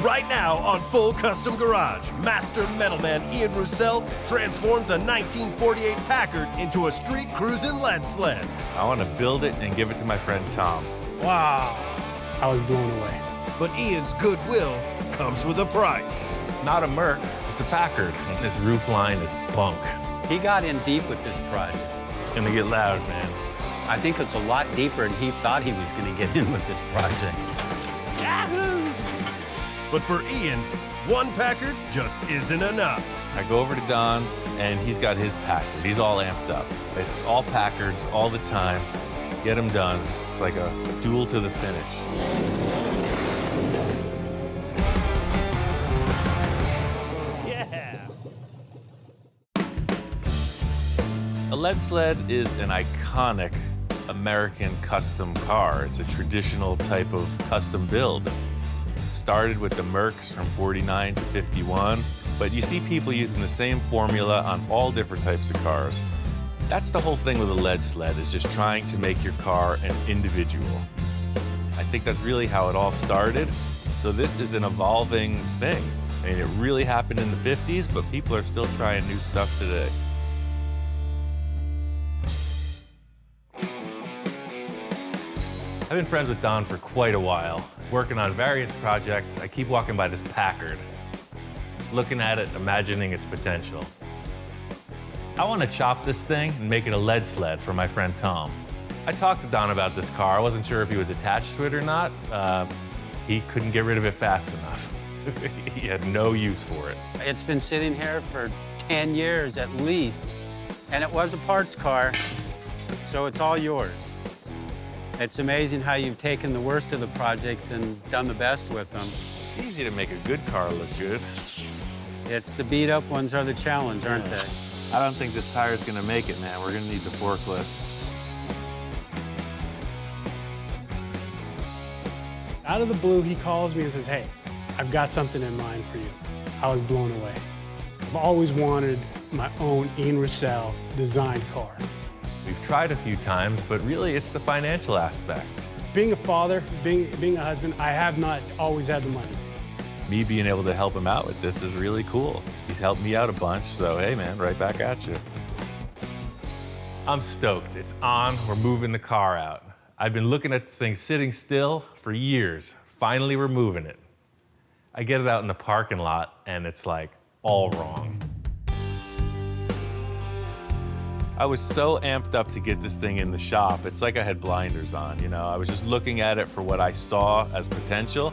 Right now on Full Custom Garage, master metalman Ian Rousell transforms a 1948 Packard into a street cruising lead sled. I want to build it and give it to my friend Tom. Wow, I was blown away. But Ian's goodwill comes with a price. It's not a Merc, it's a Packard. And this roof line is bunk. He got in deep with this project. It's gonna get loud, man. I think it's a lot deeper than he thought he was going to get in with this project. Yahoo! But for Ian, one Packard just isn't enough. I go over to Don's, and he's got his Packard. He's all amped up. It's all Packards all the time. Get them done. It's like a duel to the finish. Yeah! A lead sled is an iconic American custom car. It's a traditional type of custom build. It started with the Mercs from 49 to 51, but you see people using the same formula on all different types of cars. That's the whole thing with a lead sled, is just trying to make your car an individual. I think that's really how it all started. So this is an evolving thing. I mean, it really happened in the 50s, but people are still trying new stuff today. I've been friends with Don for quite a while, working on various projects. I keep walking by this Packard, just looking at it, imagining its potential. I want to chop this thing and make it a lead sled for my friend Tom. I talked to Don about this car. I wasn't sure if he was attached to it or not. He couldn't get rid of it fast enough. He had no use for it. It's been sitting here for 10 years at least, and it was a parts car, so it's all yours. It's amazing how you've taken the worst of the projects and done the best with them. It's easy to make a good car look good. It's the beat-up ones are the challenge, aren't they? I don't think this tire's gonna make it, man. We're gonna need the forklift. Out of the blue, he calls me and says, hey, I've got something in mind for you. I was blown away. I've always wanted my own Ian Rousell designed car. We've tried a few times, but really it's the financial aspect. Being a father, being a husband, I have not always had the money. Me being able to help him out with this is really cool. He's helped me out a bunch, so hey man, right back at you. I'm stoked. It's on. We're moving the car out. I've been looking at this thing sitting still for years. Finally, we're moving it. I get it out in the parking lot, and it's like all wrong. I was so amped up to get this thing in the shop. It's like I had blinders on, you know? I was just looking at it for what I saw as potential.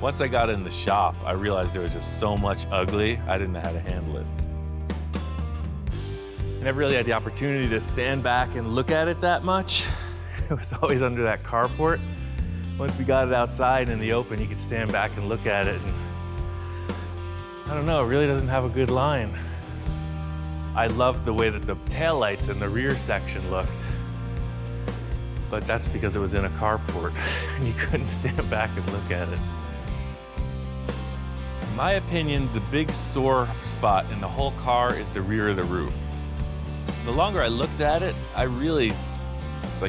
Once I got in the shop, I realized there was just so much ugly, I didn't know how to handle it. I never really had the opportunity to stand back and look at it that much. It was always under that carport. Once we got it outside in the open, you could stand back and look at it, and I don't know, it really doesn't have a good line. I loved the way that the taillights in the rear section looked, but that's because it was in a carport and you couldn't stand back and look at it. In my opinion, the big sore spot in the whole car is the rear of the roof. The longer I looked at it, I really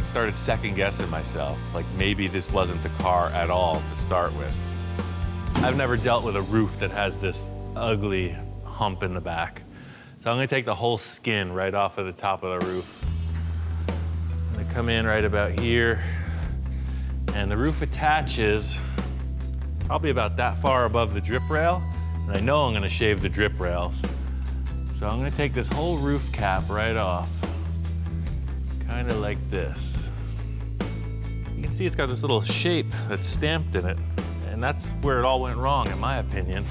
started second guessing myself. Like maybe this wasn't the car at all to start with. I've never dealt with a roof that has this ugly hump in the back. So I'm gonna take the whole skin right off of the top of the roof. I'm gonna come in right about here, and the roof attaches probably about that far above the drip rail, and I know I'm gonna shave the drip rails. So I'm gonna take this whole roof cap right off, kind of like this. You can see it's got this little shape that's stamped in it, and that's where it all went wrong, in my opinion.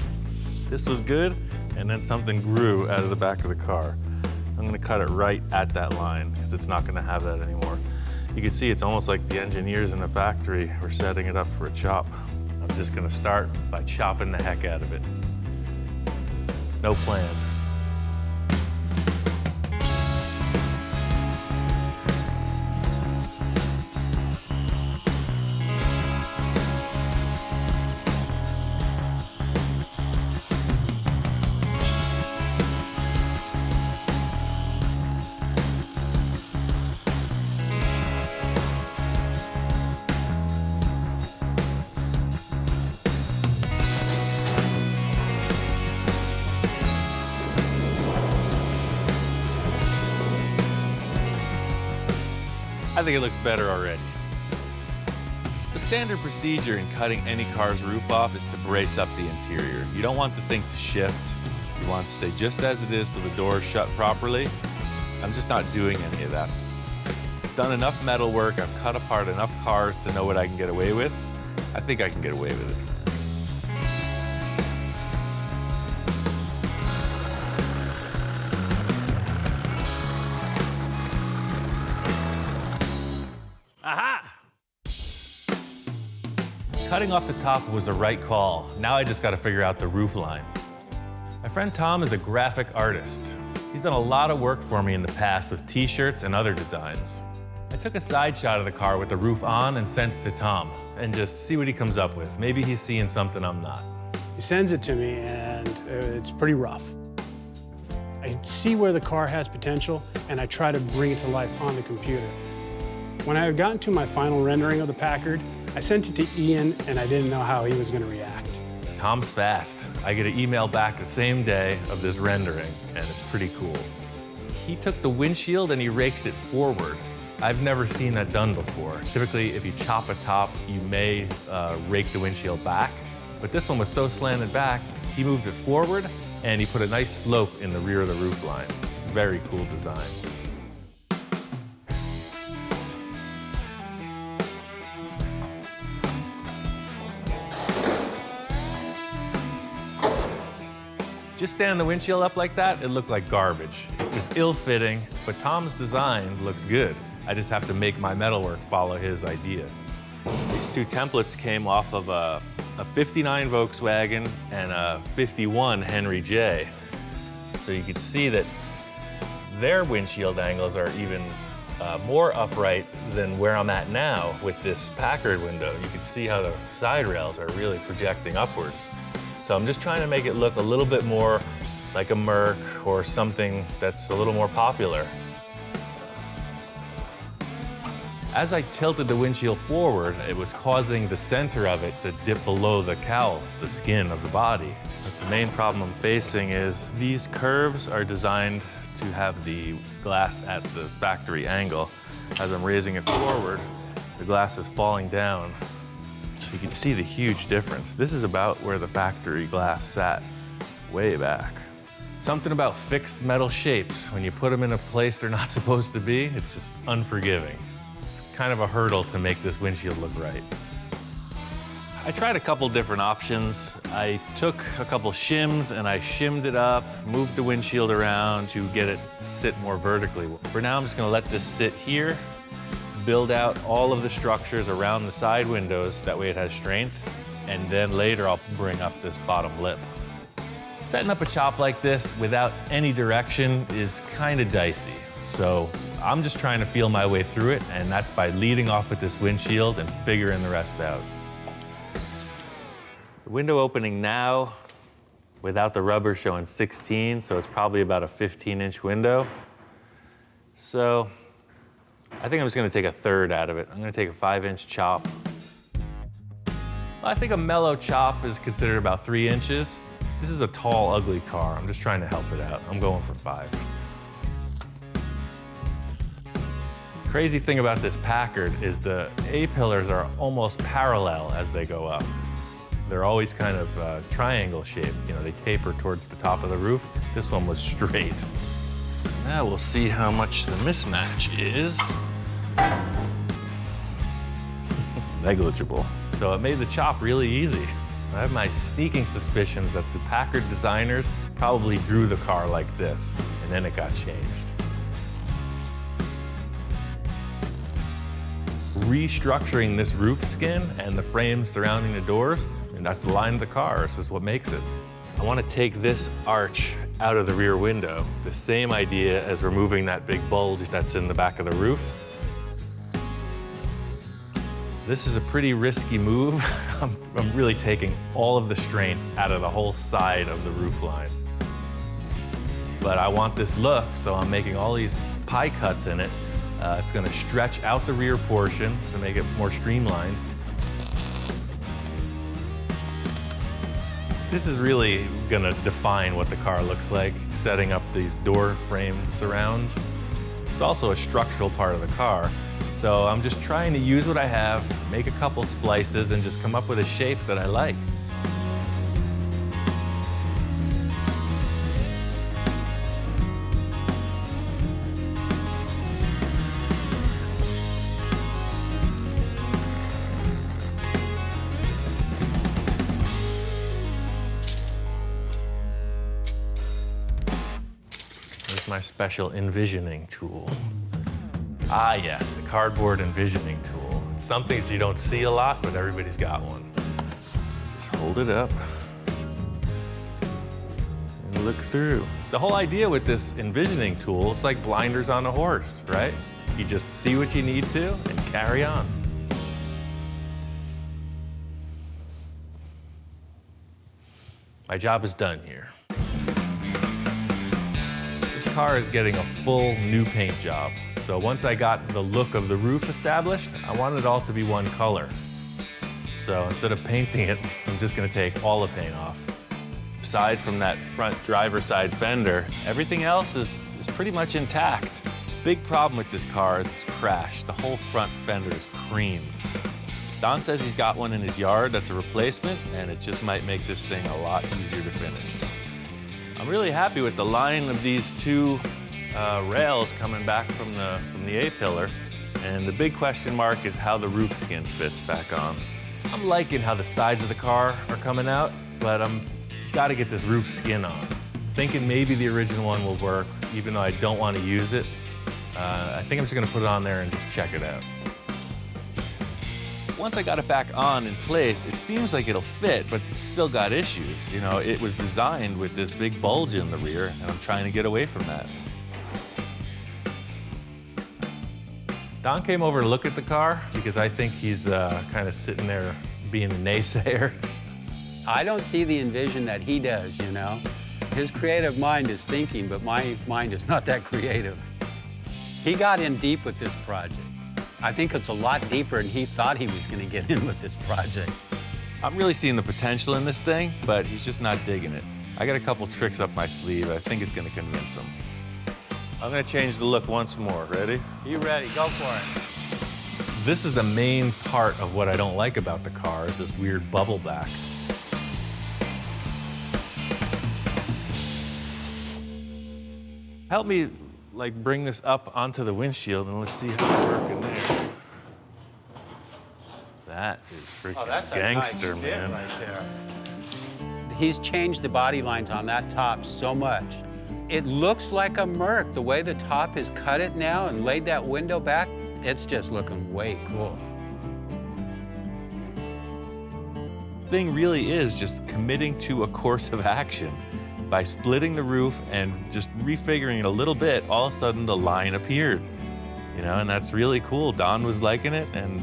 This was good, and then something grew out of the back of the car. I'm gonna cut it right at that line, because it's not gonna have that anymore. You can see it's almost like the engineers in the factory were setting it up for a chop. I'm just gonna start by chopping the heck out of it. No plan. I think it looks better already. The standard procedure in cutting any car's roof off is to brace up the interior. You don't want the thing to shift. You want it to stay just as it is so the door is shut properly. I'm just not doing any of that. I've done enough metal work, I've cut apart enough cars to know what I can get away with. I think I can get away with it. Cutting off the top was the right call. Now I just got to figure out the roof line. My friend Tom is a graphic artist. He's done a lot of work for me in the past with t-shirts and other designs. I took a side shot of the car with the roof on and sent it to Tom and just see what he comes up with. Maybe he's seeing something I'm not. He sends it to me and it's pretty rough. I see where the car has potential and I try to bring it to life on the computer. When I had gotten to my final rendering of the Packard, I sent it to Ian and I didn't know how he was going to react. Tom's fast. I get an email back the same day of this rendering, and it's pretty cool. He took the windshield and he raked it forward. I've never seen that done before. Typically, if you chop a top, you may rake the windshield back, but this one was so slanted back, he moved it forward and he put a nice slope in the rear of the roof line. Very cool design. Just standing the windshield up like that, it looked like garbage. It was ill-fitting, but Tom's design looks good. I just have to make my metalwork follow his idea. These two templates came off of a 59 Volkswagen and a 51 Henry J. So you can see that their windshield angles are even more upright than where I'm at now with this Packard window. You can see how the side rails are really projecting upwards. So I'm just trying to make it look a little bit more like a Merc or something that's a little more popular. As I tilted the windshield forward, it was causing the center of it to dip below the cowl, the skin of the body. But the main problem I'm facing is these curves are designed to have the glass at the factory angle. As I'm raising it forward, the glass is falling down. You can see the huge difference. This is about where the factory glass sat, way back. Something about fixed metal shapes. When you put them in a place they're not supposed to be, it's just unforgiving. It's kind of a hurdle to make this windshield look right. I tried a couple different options. I took a couple shims and I shimmed it up, moved the windshield around to get it sit more vertically. For now, I'm just gonna let this sit here, build out all of the structures around the side windows, that way it has strength, and then later I'll bring up this bottom lip. Setting up a chop like this without any direction is kind of dicey, so I'm just trying to feel my way through it, and that's by leading off with this windshield and figuring the rest out. The window opening now, without the rubber, showing 16, so it's probably about a 15-inch window. So I think I'm just gonna take a third out of it. I'm gonna take a 5-inch chop. I think a mellow chop is considered about 3 inches. This is a tall, ugly car. I'm just trying to help it out. I'm going for 5. Crazy thing about this Packard is the A-pillars are almost parallel as they go up. They're always kind of triangle shaped. You know, they taper towards the top of the roof. This one was straight. Now we'll see how much the mismatch is. It's negligible. So it made the chop really easy. I have my sneaking suspicions that the Packard designers probably drew the car like this, and then it got changed. Restructuring this roof skin and the frames surrounding the doors, and that's the line of the car. This is what makes it. I want to take this arch out of the rear window. The same idea as removing that big bulge that's in the back of the roof. This is a pretty risky move. I'm really taking all of the strength out of the whole side of the roof line. But I want this look, so I'm making all these pie cuts in it. It's gonna stretch out the rear portion to make it more streamlined. This is really gonna define what the car looks like, setting up these door frame surrounds. It's also a structural part of the car, So I'm just trying to use what I have, make a couple splices, and just come up with a shape that I like. My special envisioning tool. Ah, yes, the cardboard envisioning tool. It's something that you don't see a lot, but everybody's got one. Just hold it up and look through. The whole idea with this envisioning tool is like blinders on a horse, right? You just see what you need to and carry on. My job is done here. This car is getting a full new paint job. So once I got the look of the roof established, I wanted it all to be one color. So instead of painting it, I'm just gonna take all the paint off. Aside from that front driver's side fender, everything else is pretty much intact. Big problem with this car is it's crashed. The whole front fender is creamed. Don says he's got one in his yard that's a replacement, and it just might make this thing a lot easier to finish. I'm really happy with the line of these two rails coming back from the A-pillar. And the big question mark is how the roof skin fits back on. I'm liking how the sides of the car are coming out, but I'm gotta get this roof skin on. Thinking maybe the original one will work, even though I don't want to use it. I think I'm just gonna put it on there and just check it out. Once I got it back on in place, it seems like it'll fit, but it's still got issues. You know, it was designed with this big bulge in the rear, and I'm trying to get away from that. Don came over to look at the car because I think he's kind of sitting there being a naysayer. I don't see the envision that he does, you know? His creative mind is thinking, but my mind is not that creative. He got in deep with this project. I think it's a lot deeper than he thought he was gonna get in with this project. I'm really seeing the potential in this thing, but he's just not digging it. I got a couple tricks up my sleeve. I think it's gonna convince him. I'm gonna change the look once more. Ready? You ready? Go for it. This is the main part of what I don't like about the car is this weird bubble back. Help me like bring this up onto the windshield and let's see how it's working there. That is freaking gangster, man. Right there. He's changed the body lines on that top so much. It looks like a Merc. The way the top has cut it now and laid that window back, it's just looking way cool. Thing really is just committing to a course of action. By splitting the roof and just refiguring it a little bit, all of a sudden the line appeared. You know, and that's really cool. Don was liking it, and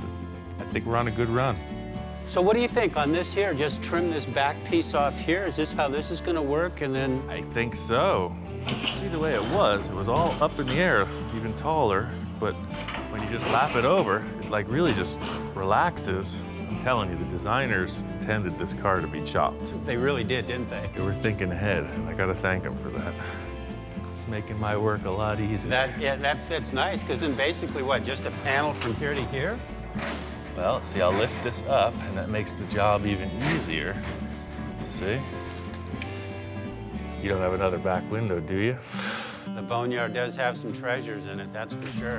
I think we're on a good run. So what do you think on this here? Just trim this back piece off here? Is this how this is gonna work? And then I think so. See the way it was all up in the air, even taller, but when you just lap it over, it like really just relaxes. I'm telling you, the designers intended this car to be chopped. they really did, didn't they? They were thinking ahead, and I gotta thank them for that. It's making my work a lot easier. That fits nice, because then basically what, just a panel from here to here? Well, see, I'll lift this up, and that makes the job even easier. See? You don't have another back window, do you? The Boneyard does have some treasures in it, that's for sure.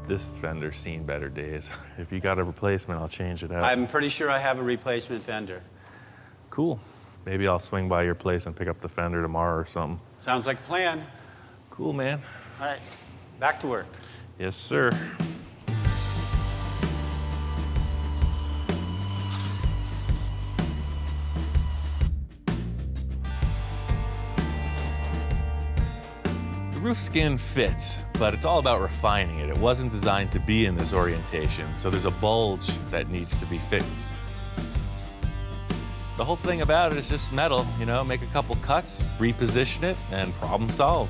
This fender's seen better days. If you got a replacement, I'll change it out. I'm pretty sure I have a replacement fender. Cool. Maybe I'll swing by your place and pick up the fender tomorrow or something. Sounds like a plan. Cool, man. All right, back to work. Yes, sir. The roof skin fits, but it's all about refining it. It wasn't designed to be in this orientation, so there's a bulge that needs to be fixed. The whole thing about it is just metal, you know, make a couple cuts, reposition it, and problem solved.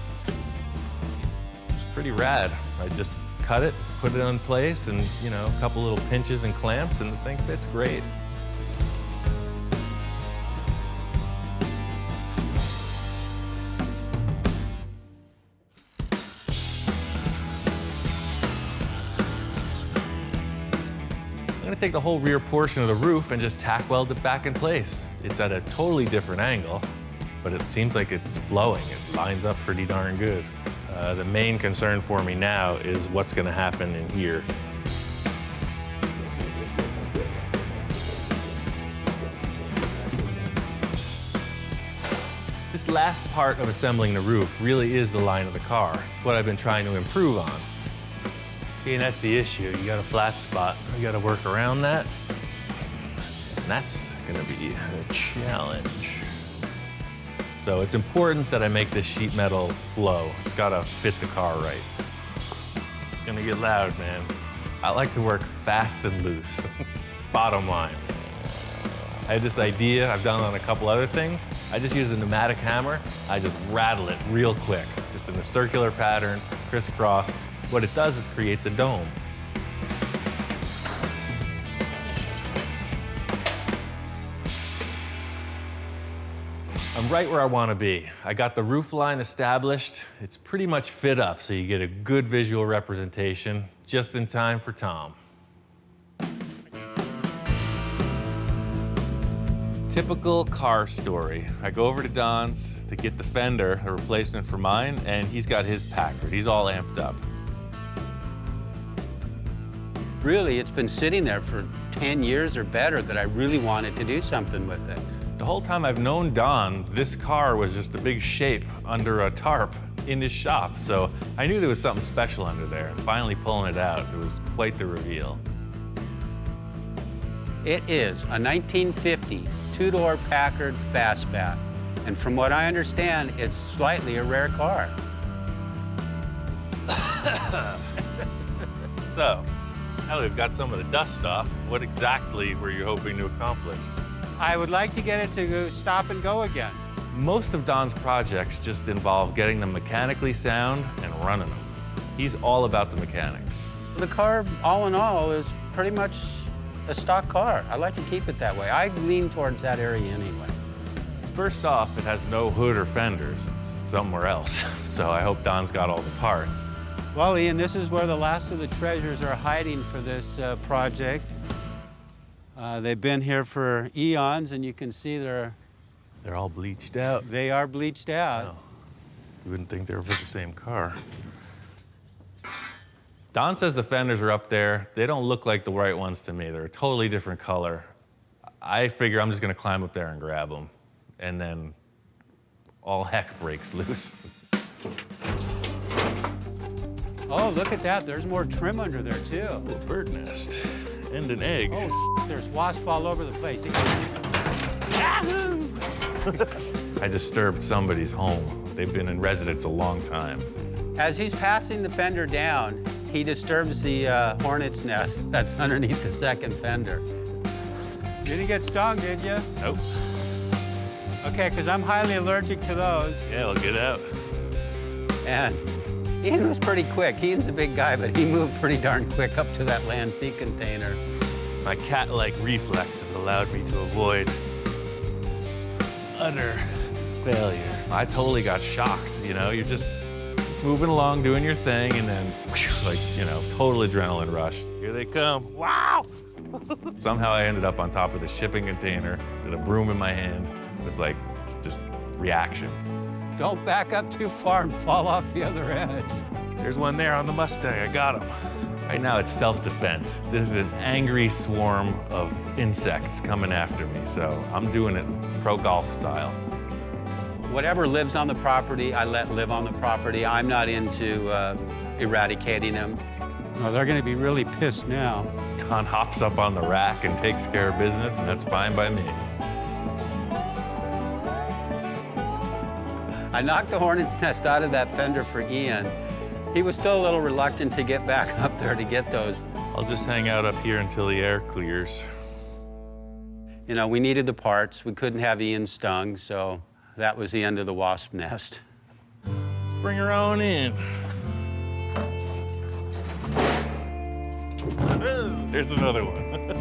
It's pretty rad. I just cut it, put it in place, and, you know, a couple little pinches and clamps, and the thing fits great. take the whole rear portion of the roof and just tack weld it back in place. It's at a totally different angle, but it seems like it's flowing. It lines up pretty darn good. The main concern for me now is what's gonna happen in here. This last part of assembling the roof really is the line of the car. It's what I've been trying to improve on. And that's the issue. You got a flat spot. You got to work around that. And that's gonna be a challenge. So it's important that I make this sheet metal flow. It's gotta fit the car right. It's gonna get loud, man. I like to work fast and loose. Bottom line. I had this idea, I've done it on a couple other things. I just use a pneumatic hammer. I just rattle it real quick, just in a circular pattern, crisscross. What it does is creates a dome. I'm right where I want to be. I got the roof line established. It's pretty much fit up, so you get a good visual representation just in time for Tom. Typical car story. I go over to Don's to get the fender, a replacement for mine, and he's got his Packard. He's all amped up. Really, it's been sitting there for 10 years or better that I really wanted to do something with it. The whole time I've known Don, this car was just a big shape under a tarp in his shop. So I knew there was something special under there, and finally pulling it out, it was quite the reveal. It is a 1950 two-door Packard fastback. And from what I understand, it's slightly a rare car. So, now we've got some of the dust off. What exactly were you hoping to accomplish? I would like to get it to go stop and go again. Most of Don's projects just involve getting them mechanically sound and running them. He's all about the mechanics. The car, all in all, is pretty much a stock car. I like to keep it that way. I lean towards that area anyway. First off, it has no hood or fenders. It's somewhere else. So I hope Don's got all the parts. Well, Ian, this is where the last of the treasures are hiding for this project. They've been here for eons, and you can see They're all bleached out. they are bleached out. No, you wouldn't think they were for the same car. Don says the fenders are up there. They don't look like the right ones to me. They're a totally different color. I figure I'm just gonna climb up there and grab them. And then all heck breaks loose. Oh, look at that. There's more trim under there, too. A bird nest and an egg. Oh, there's wasp all over the place. I disturbed somebody's home. They've been in residence a long time. As he's passing the fender down, he disturbs the hornet's nest that's underneath the second fender. Didn't get stung, did you? Nope. Okay, because I'm highly allergic to those. Yeah, I'll get out. And Ian was pretty quick. Ian's a big guy, but he moved pretty darn quick up to that land sea container. My cat-like reflexes allowed me to avoid utter failure. I totally got shocked, you know? You're just moving along, doing your thing, and then, like, you know, total adrenaline rush. Here they come. Wow! Somehow I ended up on top of the shipping container with a broom in my hand. It was like, just reaction. Don't back up too far and fall off the other edge. There's one there on the Mustang. I got him. Right now it's self-defense. This is an angry swarm of insects coming after me, so I'm doing it pro golf style. Whatever lives on the property, I let live on the property. I'm not into eradicating them. Oh, they're gonna be really pissed now. Don hops up on the rack and takes care of business, and that's fine by me. I knocked the hornet's nest out of that fender for Ian. He was still a little reluctant to get back up there to get those. I'll just hang out up here until the air clears. You know, we needed the parts. We couldn't have Ian stung, so that was the end of the wasp nest. Let's bring her on in. There's another one.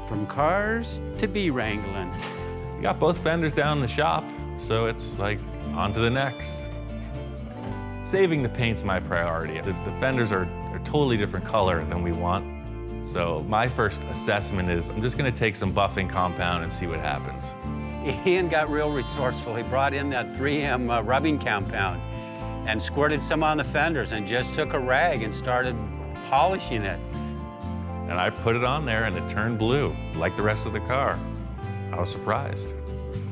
From cars to bee wrangling. We got both fenders down in the shop, so it's like on to the next. Saving the paint's my priority. The fenders are a totally different color than we want. So my first assessment is I'm just gonna take some buffing compound and see what happens. Ian got real resourceful. He brought in that 3M rubbing compound and squirted some on the fenders and just took a rag and started polishing it. And I put it on there and it turned blue, like the rest of the car. I was surprised.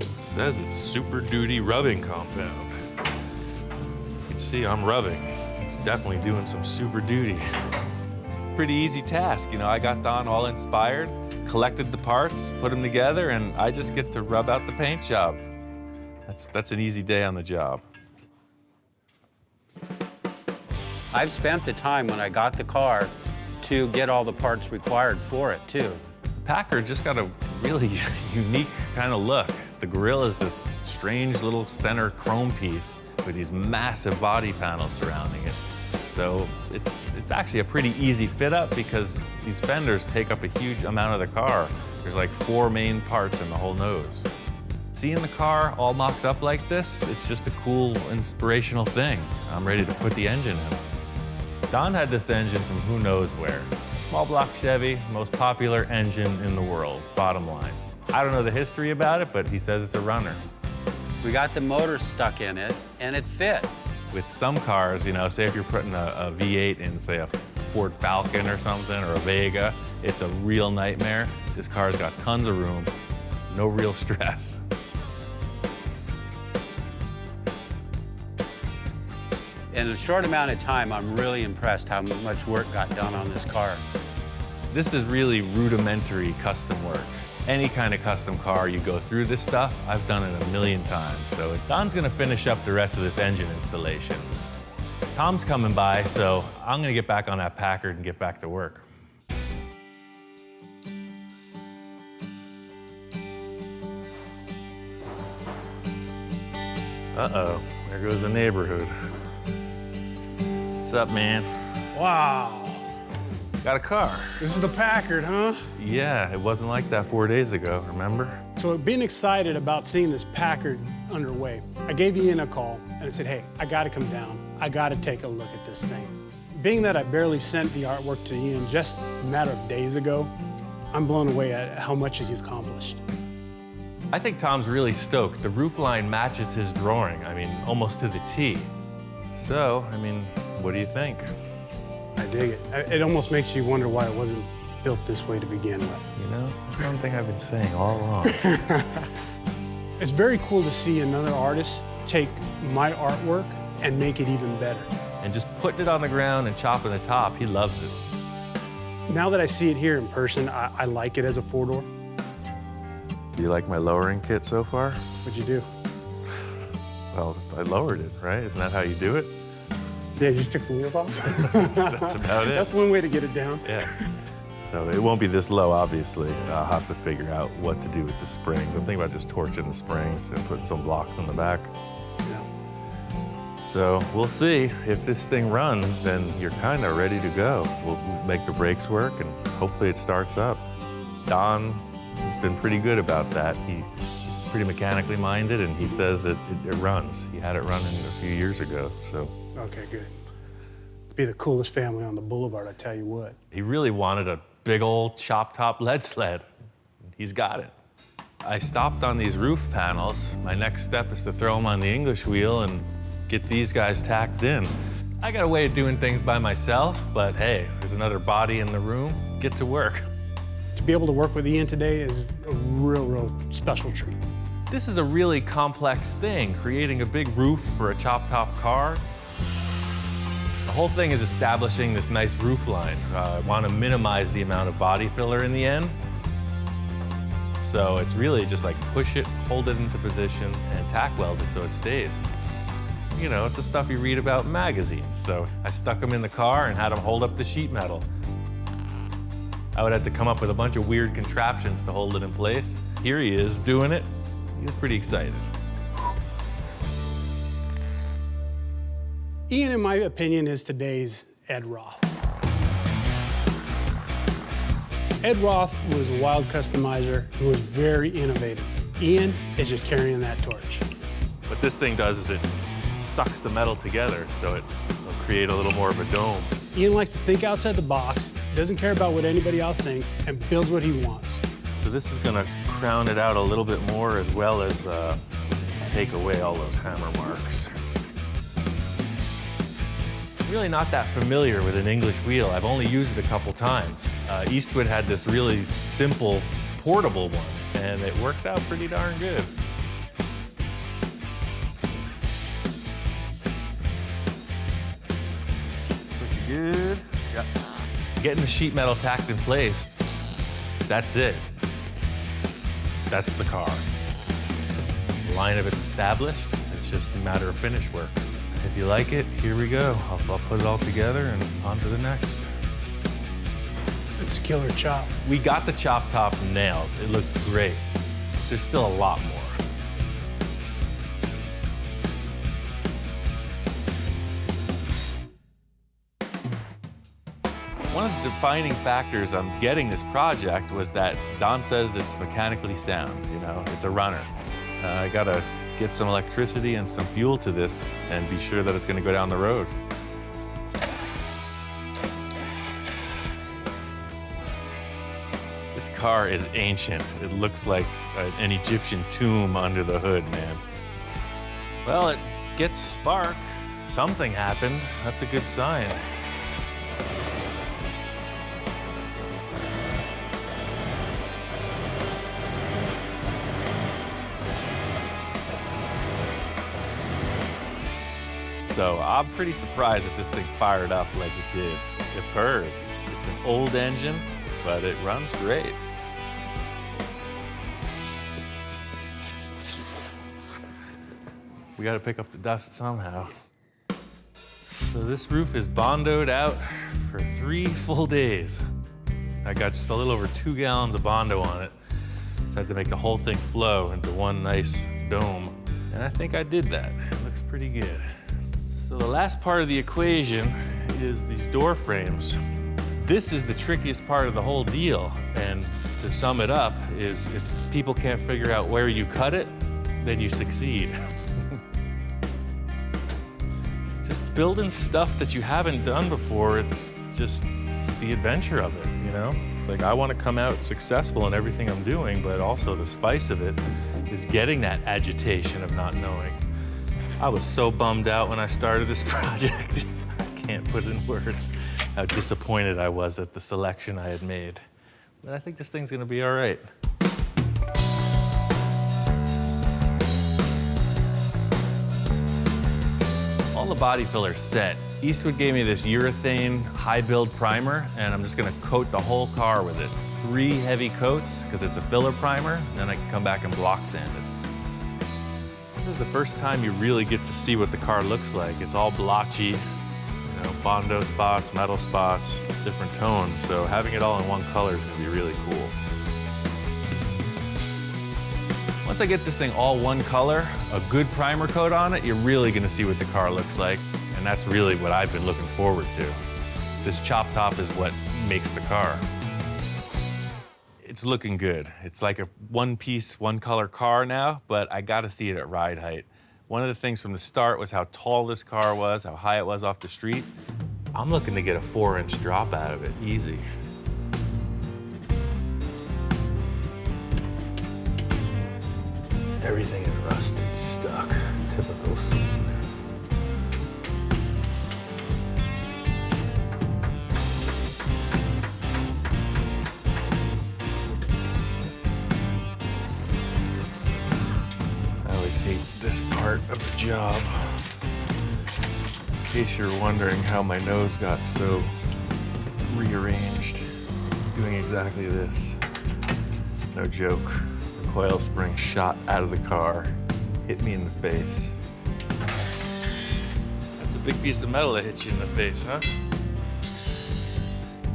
It says it's Super Duty rubbing compound. You can see I'm rubbing. It's definitely doing some super duty. Pretty easy task, you know, I got Don all inspired, collected the parts, put them together, and I just get to rub out the paint job. That's an easy day on the job. I've spent the time when I got the car to get all the parts required for it, too. Packard just got a really unique kind of look. The grille is this strange little center chrome piece with these massive body panels surrounding it. So it's actually a pretty easy fit up because these fenders take up a huge amount of the car. There's like 4 main parts in the whole nose. Seeing the car all mocked up like this, it's just a cool, inspirational thing. I'm ready to put the engine in. Don had this engine from who knows where. Small block Chevy, most popular engine in the world, bottom line. I don't know the history about it, but he says it's a runner. We got the motor stuck in it, and it fit. With some cars, you know, say if you're putting a V8 in, say, a Ford Falcon or something, or a Vega, it's a real nightmare. This car's got tons of room, no real stress. In a short amount of time, I'm really impressed how much work got done on this car. This is really rudimentary custom work. Any kind of custom car, you go through this stuff. I've done it a million times. So Don's gonna finish up the rest of this engine installation. Tom's coming by, so I'm gonna get back on that Packard and get back to work. Uh-oh, there goes the neighborhood. What's up, man? Wow. Got a car. This is the Packard, huh? Yeah, it wasn't like that 4 days ago, remember? So being excited about seeing this Packard underway, I gave Ian a call and I said, hey, I gotta come down. I gotta take a look at this thing. Being that I barely sent the artwork to Ian just a matter of days ago, I'm blown away at how much he's accomplished. I think Tom's really stoked. The roofline matches his drawing, I mean, almost to the T. So, I mean, what do you think? I dig it. It almost makes you wonder why it wasn't built this way to begin with. You know, that's one thing I've been saying all along. It's very cool to see another artist take my artwork and make it even better. And just putting it on the ground and chopping the top, he loves it. Now that I see it here in person, I like it as a 4-door. Do you like my lowering kit so far? What'd you do? Well, I lowered it, right? Isn't that how you do it? Yeah, you just took the wheels off? That's about it. That's one way to get it down. Yeah. So it won't be this low, obviously. I'll have to figure out what to do with the springs. I'm thinking about just torching the springs and putting some blocks in the back. Yeah. So we'll see. If this thing runs, then you're kind of ready to go. We'll make the brakes work and hopefully it starts up. Don has been pretty good about that. He's pretty mechanically minded and he says it runs. He had it running a few years ago, so. Okay, good. Be the coolest family on the boulevard, I tell you what. He really wanted a big old chop-top lead sled. He's got it. I stopped on these roof panels. My next step is to throw them on the English wheel and get these guys tacked in. I got a way of doing things by myself, but hey, there's another body in the room. Get to work. To be able to work with Ian today is a real special treat. This is a really complex thing, creating a big roof for a chop-top car. The whole thing is establishing this nice roof line. I want to minimize the amount of body filler in the end. So it's really just like push it, hold it into position, and tack weld it so it stays. You know, it's the stuff you read about in magazines. So I stuck them in the car and had them hold up the sheet metal. I would have to come up with a bunch of weird contraptions to hold it in place. Here he is doing it. He was pretty excited. Ian, in my opinion, is today's Ed Roth. Ed Roth was a wild customizer who was very innovative. Ian is just carrying that torch. What this thing does is it sucks the metal together so it'll create a little more of a dome. Ian likes to think outside the box, doesn't care about what anybody else thinks, and builds what he wants. So this is gonna crown it out a little bit more, as well as take away all those hammer marks. I'm really not that familiar with an English wheel. I've only used it a couple times. Eastwood had this really simple, portable one, and it worked out pretty darn good. Pretty good. Yeah. Getting the sheet metal tacked in place, that's it. That's the car. The line of it's established. It's just a matter of finish work. If you like it, here we go. I'll put it all together and on to the next. It's a killer chop. We got the chop top nailed. It looks great. There's still a lot more. One of the defining factors on getting this project was that Don says it's mechanically sound, you know, it's a runner. I gotta get some electricity and some fuel to this and be sure that it's gonna go down the road. This car is ancient. It looks like an Egyptian tomb under the hood, man. Well, it gets spark. Something happened. That's a good sign. So I'm pretty surprised that this thing fired up like it did. It purrs. It's an old engine, but it runs great. We gotta pick up the dust somehow. So this roof is bondoed out for 3 full days. I got just a little over 2 gallons of Bondo on it. So I had to make the whole thing flow into one nice dome. And I think I did that. It looks pretty good. So the last part of the equation is these door frames. This is the trickiest part of the whole deal. And to sum it up is if people can't figure out where you cut it, then you succeed. Just building stuff that you haven't done before, it's just the adventure of it, you know? It's like I want to come out successful in everything I'm doing, but also the spice of it is getting that agitation of not knowing. I was so bummed out when I started this project. I can't put in words how disappointed I was at the selection I had made. But I think this thing's gonna be all right. All the body fillers set. Eastwood gave me this urethane high build primer, and I'm just gonna coat the whole car with it. 3 heavy coats, because it's a filler primer, and then I can come back and block sand it. This is the first time you really get to see what the car looks like. It's all blotchy, you know, Bondo spots, metal spots, different tones. So having it all in one color is gonna be really cool. Once I get this thing all one color, a good primer coat on it, you're really gonna see what the car looks like. And that's really what I've been looking forward to. This chop top is what makes the car. It's looking good. It's like a one-piece, one-color car now, but I gotta see it at ride height. One of the things from the start was how tall this car was, how high it was off the street. I'm looking to get a 4-inch drop out of it, easy. Everything is rusted, stuck, typical scene. Hate this part of the job. In case you're wondering how my nose got so rearranged, doing exactly this. No joke. The coil spring shot out of the car, hit me in the face. That's a big piece of metal that hit you in the face, huh?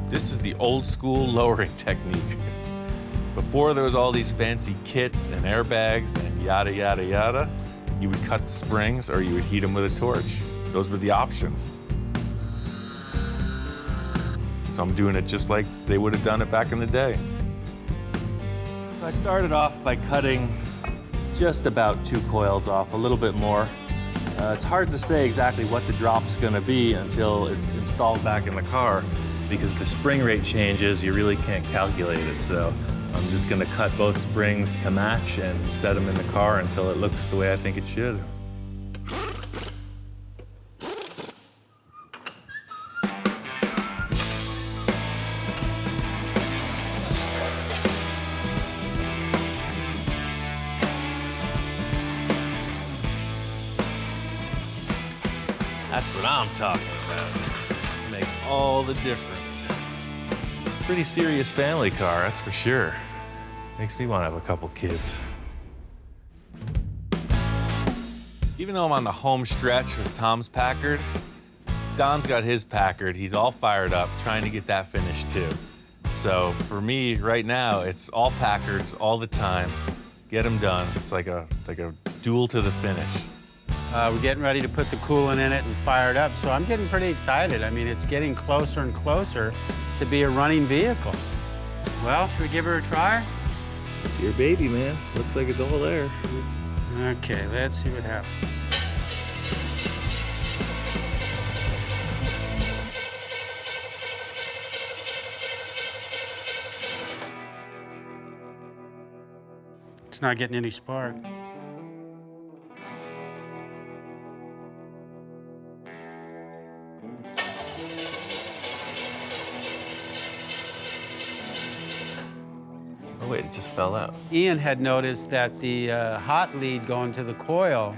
This is the old school lowering technique. Before there was all these fancy kits and airbags and yada, yada, yada, you would cut the springs or you would heat them with a torch. Those were the options. So I'm doing it just like they would have done it back in the day. So I started off by cutting just about 2 coils off, a little bit more. It's hard to say exactly what the drop's gonna be until it's installed back in the car, because the spring rate changes, you really can't calculate it. So I'm just gonna cut both springs to match and set them in the car until it looks the way I think it should. That's what I'm talking about. Makes all the difference. It's a pretty serious family car, that's for sure. Makes me want to have a couple kids. Even though I'm on the home stretch with Tom's Packard, Don's got his Packard. He's all fired up, trying to get that finished too. So for me, right now, it's all Packards all the time. Get them done. It's like a duel to the finish. We're getting ready to put the coolant in it and fire it up, so I'm getting pretty excited. I mean, it's getting closer and closer to be a running vehicle. Well, should we give her a try? It's your baby, man. Looks like it's all there. Okay, let's see what happens. It's not getting any spark. Oh wait, it just fell out. Ian had noticed that the hot lead going to the coil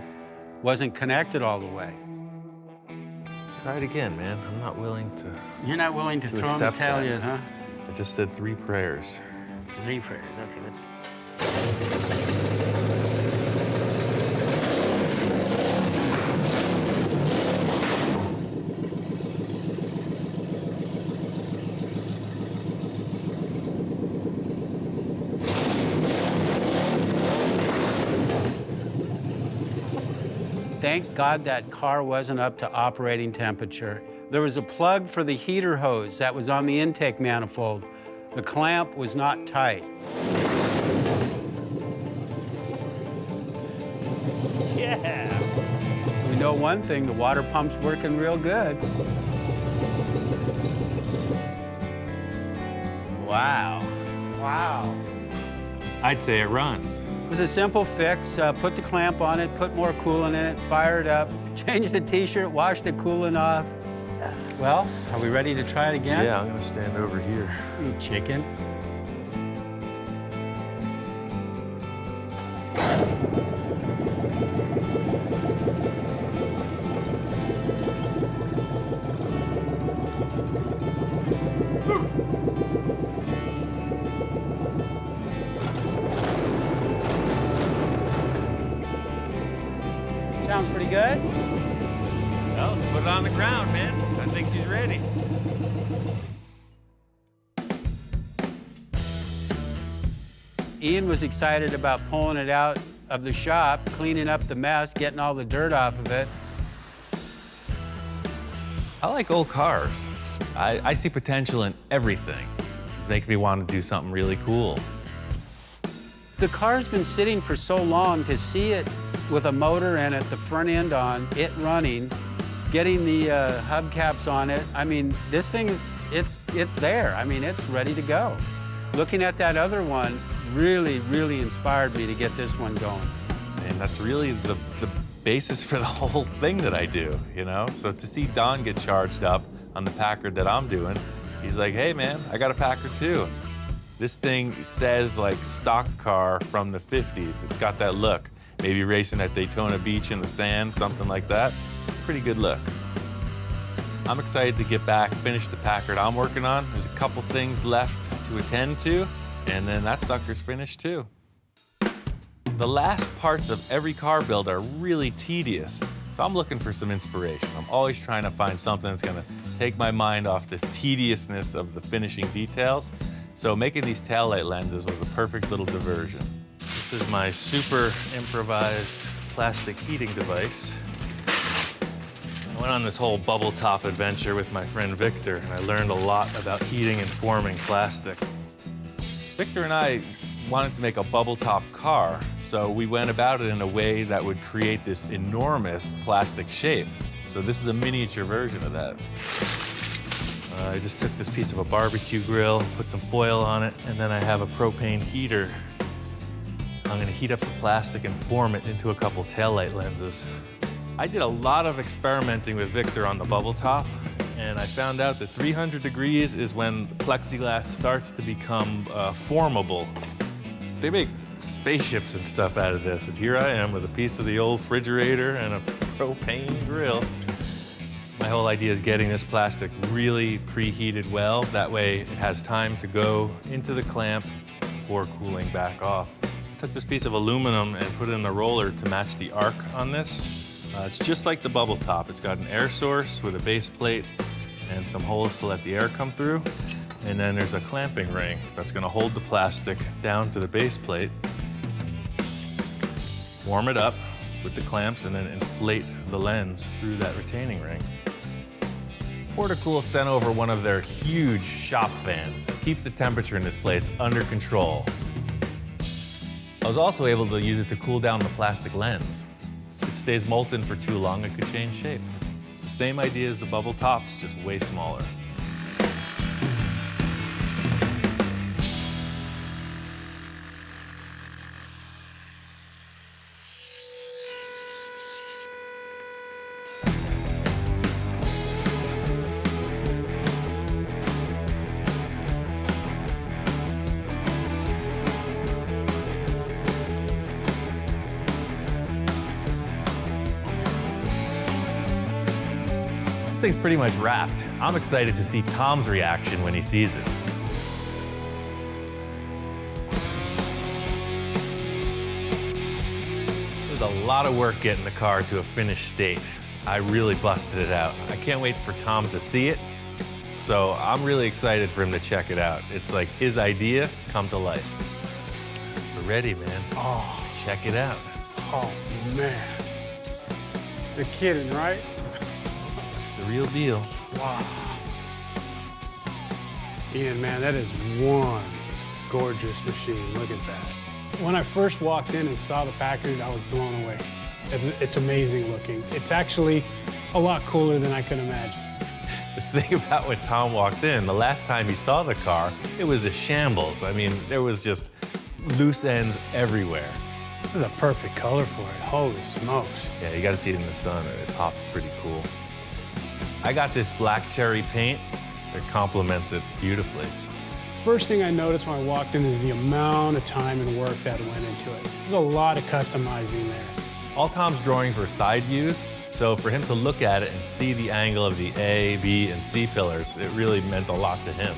wasn't connected all the way. Try it again, man. I'm not willing to. You're not willing to throw in the accept towel that. yet, huh? I just said 3 prayers. 3 prayers. Okay, let's go. Thank God that car wasn't up to operating temperature. There was a plug for the heater hose that was on the intake manifold. The clamp was not tight. Yeah. We know one thing, the water pump's working real good. Wow. Wow. I'd say it runs. It was a simple fix. Put the clamp on it, put more coolant in it, fire it up, change the t-shirt, wash the coolant off. Well, are we ready to try it again? Yeah, I'm gonna stand over here. You chicken. Sounds pretty good. Well, let's put it on the ground, man. I think she's ready. Ian was excited about pulling it out of the shop, cleaning up the mess, getting all the dirt off of it. I like old cars. I see potential in everything. Make me want to do something really cool. The car's been sitting for so long, to see it with a motor in it, the front end on, it running, getting the hubcaps on it. I mean, this thing is, it's there. I mean, it's ready to go. Looking at that other one really, really inspired me to get this one going. And that's really the basis for the whole thing that I do, you know? So to see Don get charged up on the Packard that I'm doing, he's like, hey man, I got a Packard too. This thing says like stock car from the 50s. It's got that look. Maybe racing at Daytona Beach in the sand, something like that. It's a pretty good look. I'm excited to get back, finish the Packard I'm working on. There's a couple things left to attend to, and then that sucker's finished too. The last parts of every car build are really tedious, so I'm looking for some inspiration. I'm always trying to find something that's gonna take my mind off the tediousness of the finishing details. So making these taillight lenses was a perfect little diversion. This is my super improvised plastic heating device. I went on this whole bubble top adventure with my friend Victor, and I learned a lot about heating and forming plastic. Victor and I wanted to make a bubble top car, so we went about it in a way that would create this enormous plastic shape. So this is a miniature version of that. I just took this piece of a barbecue grill, put some foil on it, and then I have a propane heater. I'm gonna heat up the plastic and form it into a couple taillight lenses. I did a lot of experimenting with Victor on the bubble top, and I found out that 300 degrees is when the plexiglass starts to become formable. They make spaceships and stuff out of this, and here I am with a piece of the old refrigerator and a propane grill. My whole idea is getting this plastic really preheated well. That way it has time to go into the clamp before cooling back off. I took this piece of aluminum and put it in the roller to match the arc on this. It's just like the bubble top. It's got an air source with a base plate and some holes to let the air come through. And then there's a clamping ring that's gonna hold the plastic down to the base plate. Warm it up with the clamps and then inflate the lens through that retaining ring. Portacool sent over one of their huge shop fans to keep the temperature in this place under control. I was also able to use it to cool down the plastic lens. If it stays molten for too long, it could change shape. It's the same idea as the bubble tops, just way smaller. This thing's pretty much wrapped. I'm excited to see Tom's reaction when he sees it. There's a lot of work getting the car to a finished state. I really busted it out. I can't wait for Tom to see it. So I'm really excited for him to check it out. It's like his idea come to life. We're ready, man. Oh, Check it out. oh man. You're kidding, right? It's the real deal. Wow. Ian, man, that is one gorgeous machine. Look at that. When I first walked in and saw the Packard, I was blown away. It's amazing looking. It's actually a lot cooler than I could imagine. The thing about when Tom walked in, the last time he saw the car, it was a shambles. I mean, there was just loose ends everywhere. This is a perfect color for it. Holy smokes. Yeah, you gotta see it in the sun. It pops pretty cool. I got this black cherry paint that complements it beautifully. First thing I noticed when I walked in is the amount of time and work that went into it. There's a lot of customizing there. All Tom's drawings were side views, so for him to look at it and see the angle of the A, B, and C pillars, it really meant a lot to him.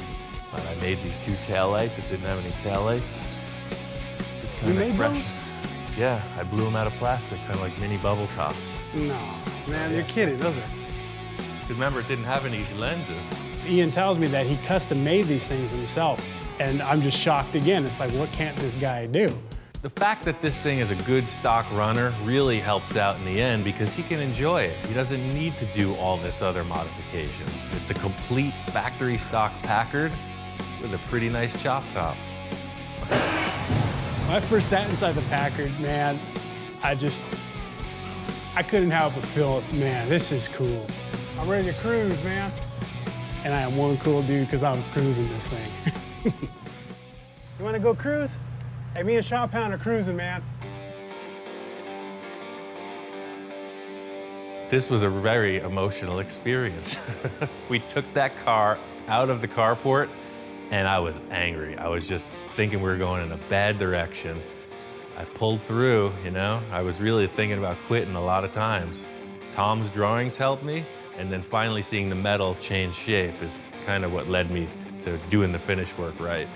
And I made these two taillights. It didn't have any taillights. Just kind of fresh. Those? Yeah, I blew them out of plastic, kind of like mini bubble tops. No, man, you're kidding, those are. Because remember, it didn't have any lenses. Ian tells me that he custom made these things himself, and I'm just shocked again. It's like, what can't this guy do? The fact that this thing is a good stock runner really helps out in the end because he can enjoy it. He doesn't need to do all this other modifications. It's a complete factory stock Packard with a pretty nice chop top. When I first sat inside the Packard, man, I couldn't help but feel, man, this is cool. I'm ready to cruise, man. And I am one cool dude because I'm cruising this thing. You want to go cruise? Hey, me and Sean Pound are cruising, man. This was a very emotional experience. We took that car out of the carport and I was angry. I was just thinking we were going in a bad direction. I pulled through, you know? I was really thinking about quitting a lot of times. Tom's drawings helped me, and then finally seeing the metal change shape is kind of what led me to doing the finish work right.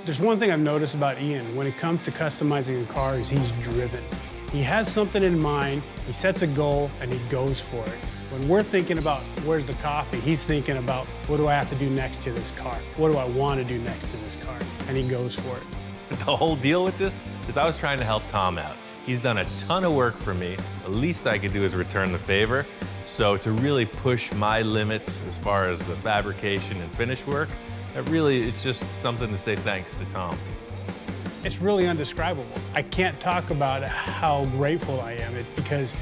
There's one thing I've noticed about Ian. When it comes to customizing a car, is he's driven. He has something in mind, he sets a goal, and he goes for it. When we're thinking about where's the coffee, he's thinking about what do I have to do next to this car? What do I want to do next to this car? And he goes for it. The whole deal with this is I was trying to help Tom out. He's done a ton of work for me. The least I could do is return the favor. So to really push my limits as far as the fabrication and finish work, it really is just something to say thanks to Tom. It's really undescribable. I can't talk about how grateful I am because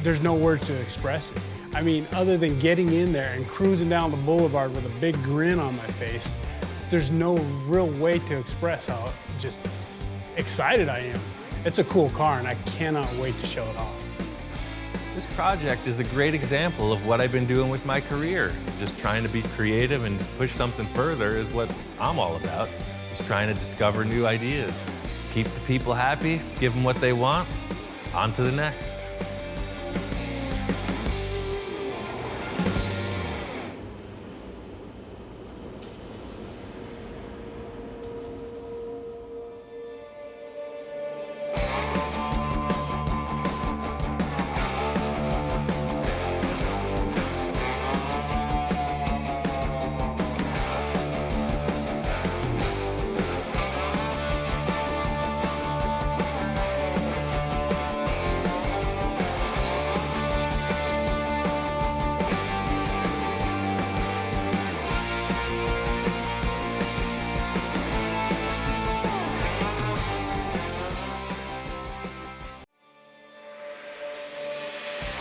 there's no words to express it. I mean, other than getting in there and cruising down the boulevard with a big grin on my face, there's no real way to express how just excited I am. It's a cool car and I cannot wait to show it off. This project is a great example of what I've been doing with my career. Just trying to be creative and push something further is what I'm all about. Just trying to discover new ideas. Keep the people happy, give them what they want, on to the next.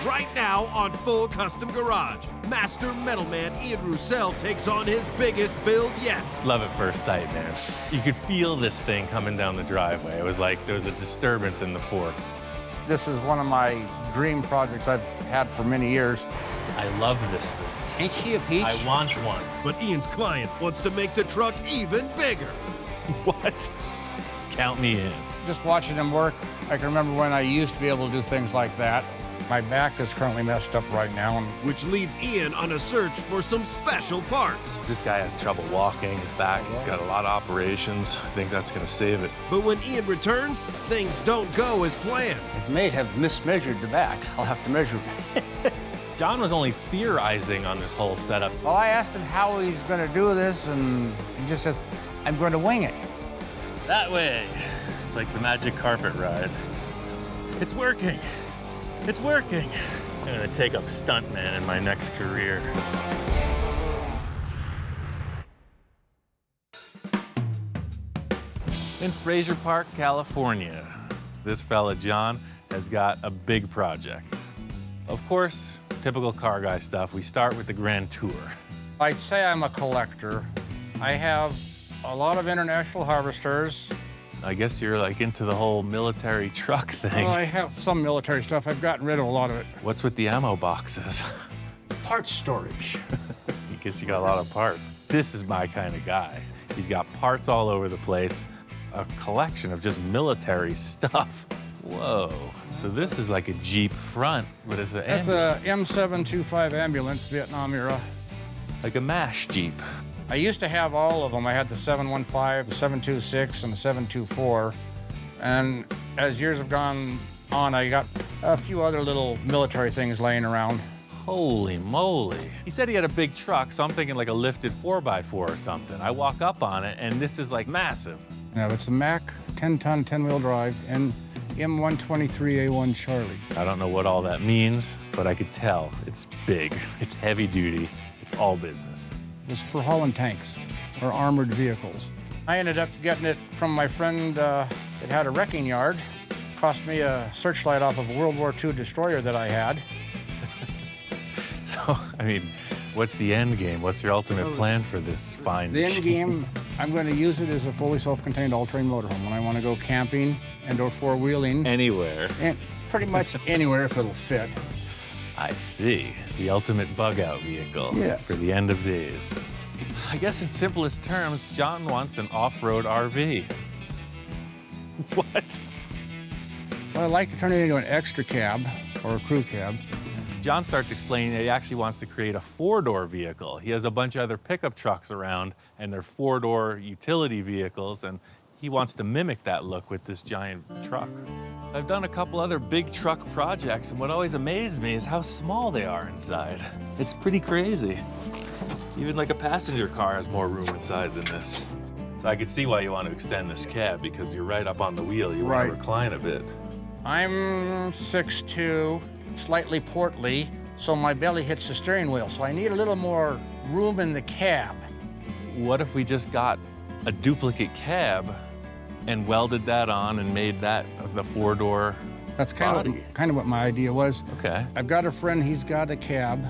Right now on Full Custom Garage, Master Metalman Ian Rousell takes on his biggest build yet. It's love at first sight, man. You could feel this thing coming down the driveway. It was like there was a disturbance in the force. This is one of my dream projects I've had for many years. I love this thing. Ain't she a peach? I want one. But Ian's client wants to make the truck even bigger. What? Count me in. Just watching him work, I can remember when I used to be able to do things like that. My back is currently messed up right now. Which leads Ian on a search for some special parts. This guy has trouble walking, his back, he's got a lot of operations. I think that's gonna save it. But when Ian returns, things don't go as planned. I may have mismeasured the back. I'll have to measure it. John was only theorizing on this whole setup. Well, I asked him how he's going to do this, and he just says, I'm going to wing it. That way. It's like the magic carpet ride. It's working. It's working. I'm gonna take up stuntman in my next career. In Fraser Park, California, this fella, John, has got a big project. Of course, typical car guy stuff. We start with the Grand Tour. I'd say I'm a collector. I have a lot of international harvesters. I guess you're like into the whole military truck thing. Well, I have some military stuff. I've gotten rid of a lot of it. What's with the ammo boxes? Parts storage. I guess you got a lot of parts. This is my kind of guy. He's got parts all over the place, a collection of just military stuff. Whoa. So this is like a Jeep front, but it's an That's a M725 ambulance, Vietnam era. like a MASH Jeep. I used to have all of them. I had the 715, the 726, and the 724. And as years have gone on, I got a few other little military things laying around. Holy moly. He said he had a big truck, so I'm thinking like a lifted 4x4 or something. I walk up on it, and this is like massive. Now, it's a Mack 10-ton, 10-wheel drive, and M123A1 Charlie. I don't know what all that means, but I could tell it's big, it's heavy duty, it's all business. It's for hauling tanks, for armored vehicles. I ended up getting it from my friend that had a wrecking yard. Cost me a searchlight off of a World War II destroyer that I had. So, I mean, what's the end game? What's your ultimate plan for this fine The end machine? game, I'm going to use it as a fully self-contained all-terrain motorhome when I want to go camping and/or four-wheeling. Anywhere. And pretty much anywhere if it'll fit. I see. The ultimate bug-out vehicle Yes. for the end of days. I guess in simplest terms, John wants an off-road RV. What? Well, I'd like to turn it into an extra cab or a crew cab. John starts explaining that he actually wants to create a four-door vehicle. He has a bunch of other pickup trucks around, and they're four-door utility vehicles, and he wants to mimic that look with this giant truck. I've done a couple other big truck projects, and what always amazed me is how small they are inside. It's pretty crazy. Even like a passenger car has more room inside than this. So I could see why you want to extend this cab, because you're right up on the wheel. You want Right. to recline a bit. I'm 6'2", slightly portly, so my belly hits the steering wheel, so I need a little more room in the cab. What if we just got a duplicate cab and welded that on and made that the 4-door. That's kind of what my idea was. Okay. I've got a friend, he's got a cab.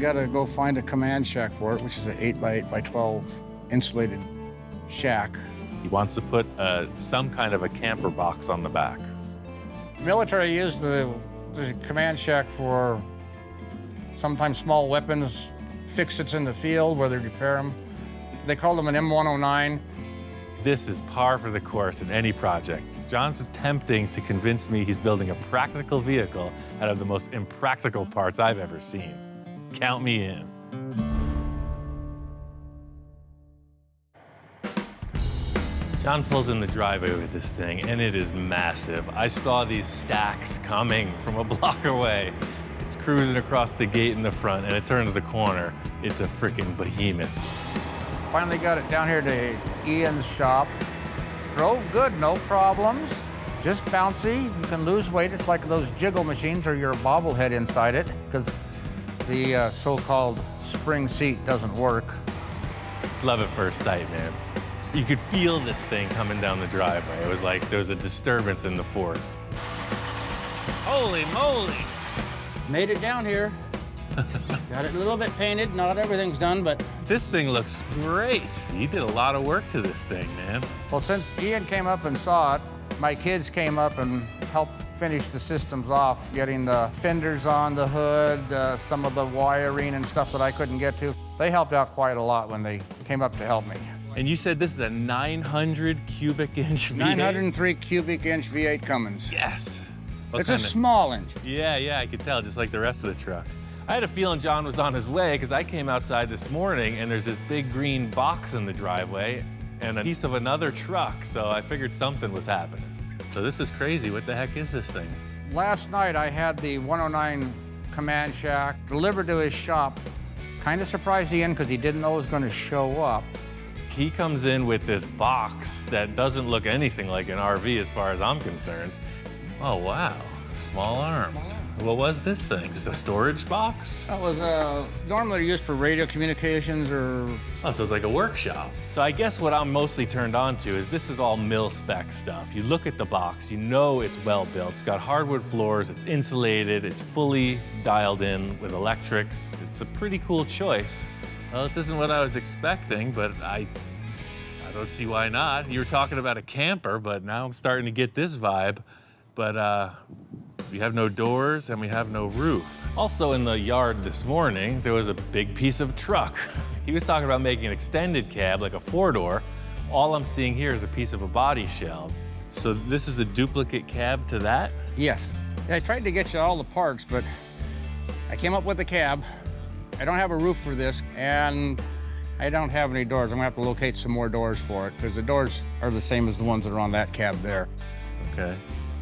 Got to go find a command shack for it, which is an 8x8x12 insulated shack. He wants to put some kind of a camper box on the back. The military used the command shack for sometimes small weapons, fix-its in the field where they repair them. They call them an M109. This is par for the course in any project. John's attempting to convince me he's building a practical vehicle out of the most impractical parts I've ever seen. Count me in. John pulls in the driveway with this thing, and it is massive. I saw these stacks coming from a block away. It's cruising across the gate in the front, and it turns the corner. It's a freaking behemoth. Finally got it down here to Ian's shop. Drove good, no problems. Just bouncy, you can lose weight. It's like those jiggle machines or your bobblehead inside it, because the so-called spring seat doesn't work. It's love at first sight, man. You could feel this thing coming down the driveway. It was like there was a disturbance in the force. Holy moly! Made it down here. Got it a little bit painted, not everything's done, but... This thing looks great. You did a lot of work to this thing, man. Well, since Ian came up and saw it, my kids came up and helped finish the systems off, getting the fenders on the hood, some of the wiring and stuff that I couldn't get to. They helped out quite a lot when they came up to help me. And you said this is a 900 cubic inch V8? 903 cubic inch V8 Cummins. Yes. It's a small engine. Yeah, I could tell, just like the rest of the truck. I had a feeling John was on his way because I came outside this morning and there's this big green box in the driveway and a piece of another truck, so I figured something was happening. So this is crazy. What the heck is this thing? Last night I had the 109 command shack delivered to his shop. Kind of surprised Ian because he didn't know it was going to show up. He comes in with this box that doesn't look anything like an RV as far as I'm concerned. Oh, wow. Small arms. What was this thing? Just a storage box? That was normally used for radio communications or... Oh, so it's like a workshop. So I guess what I'm mostly turned on to is this is all mil-spec stuff. You look at the box, you know it's well built. It's got hardwood floors, it's insulated, it's fully dialed in with electrics. It's a pretty cool choice. Well, this isn't what I was expecting, but I don't see why not. You were talking about a camper, but now I'm starting to get this vibe. But we have no doors and we have no roof. Also in the yard this morning, there was a big piece of truck. He was talking about making an extended cab, like a 4-door. All I'm seeing here is a piece of a body shell. So this is a duplicate cab to that? Yes. I tried to get you all the parts, but I came up with a cab. I don't have a roof for this, and I don't have any doors. I'm gonna have to locate some more doors for it, because the doors are the same as the ones that are on that cab there. Okay.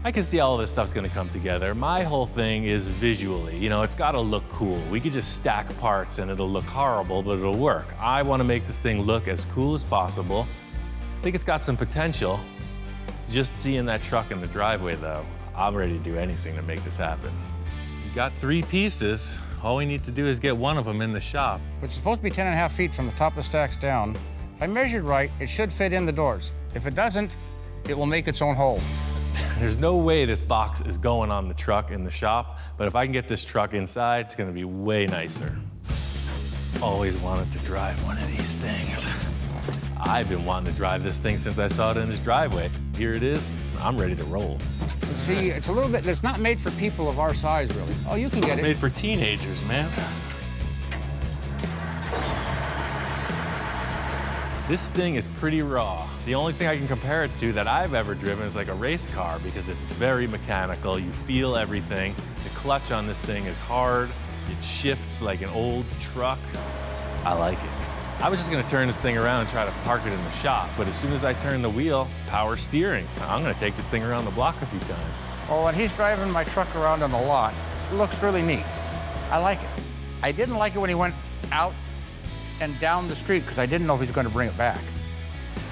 I can see all of this stuff's gonna come together. My whole thing is visually, you know, it's gotta look cool. We could just stack parts and it'll look horrible, but it'll work. I wanna make this thing look as cool as possible. I think it's got some potential. Just seeing that truck in the driveway though, I'm ready to do anything to make this happen. We got 3 pieces. All we need to do is get one of them in the shop. It's supposed to be 10.5 feet from the top of the stacks down. If I measured right, it should fit in the doors. If it doesn't, it will make its own hole. There's no way this box is going on the truck in the shop, but if I can get this truck inside, it's gonna be way nicer. Always wanted to drive one of these things. I've been wanting to drive this thing since I saw it in his driveway. Here it is, I'm ready to roll. See, it's a little bit, it's not made for people of our size, really. Oh, you can get it. Made for teenagers, man. This thing is pretty raw. The only thing I can compare it to that I've ever driven is like a race car because it's very mechanical. You feel everything. The clutch on this thing is hard. It shifts like an old truck. I like it. I was just gonna turn this thing around and try to park it in the shop, but as soon as I turn the wheel, power steering. I'm gonna take this thing around the block a few times. Well, when he's driving my truck around on the lot, it looks really neat. I like it. I didn't like it when he went out and down the street because I didn't know if he was going to bring it back.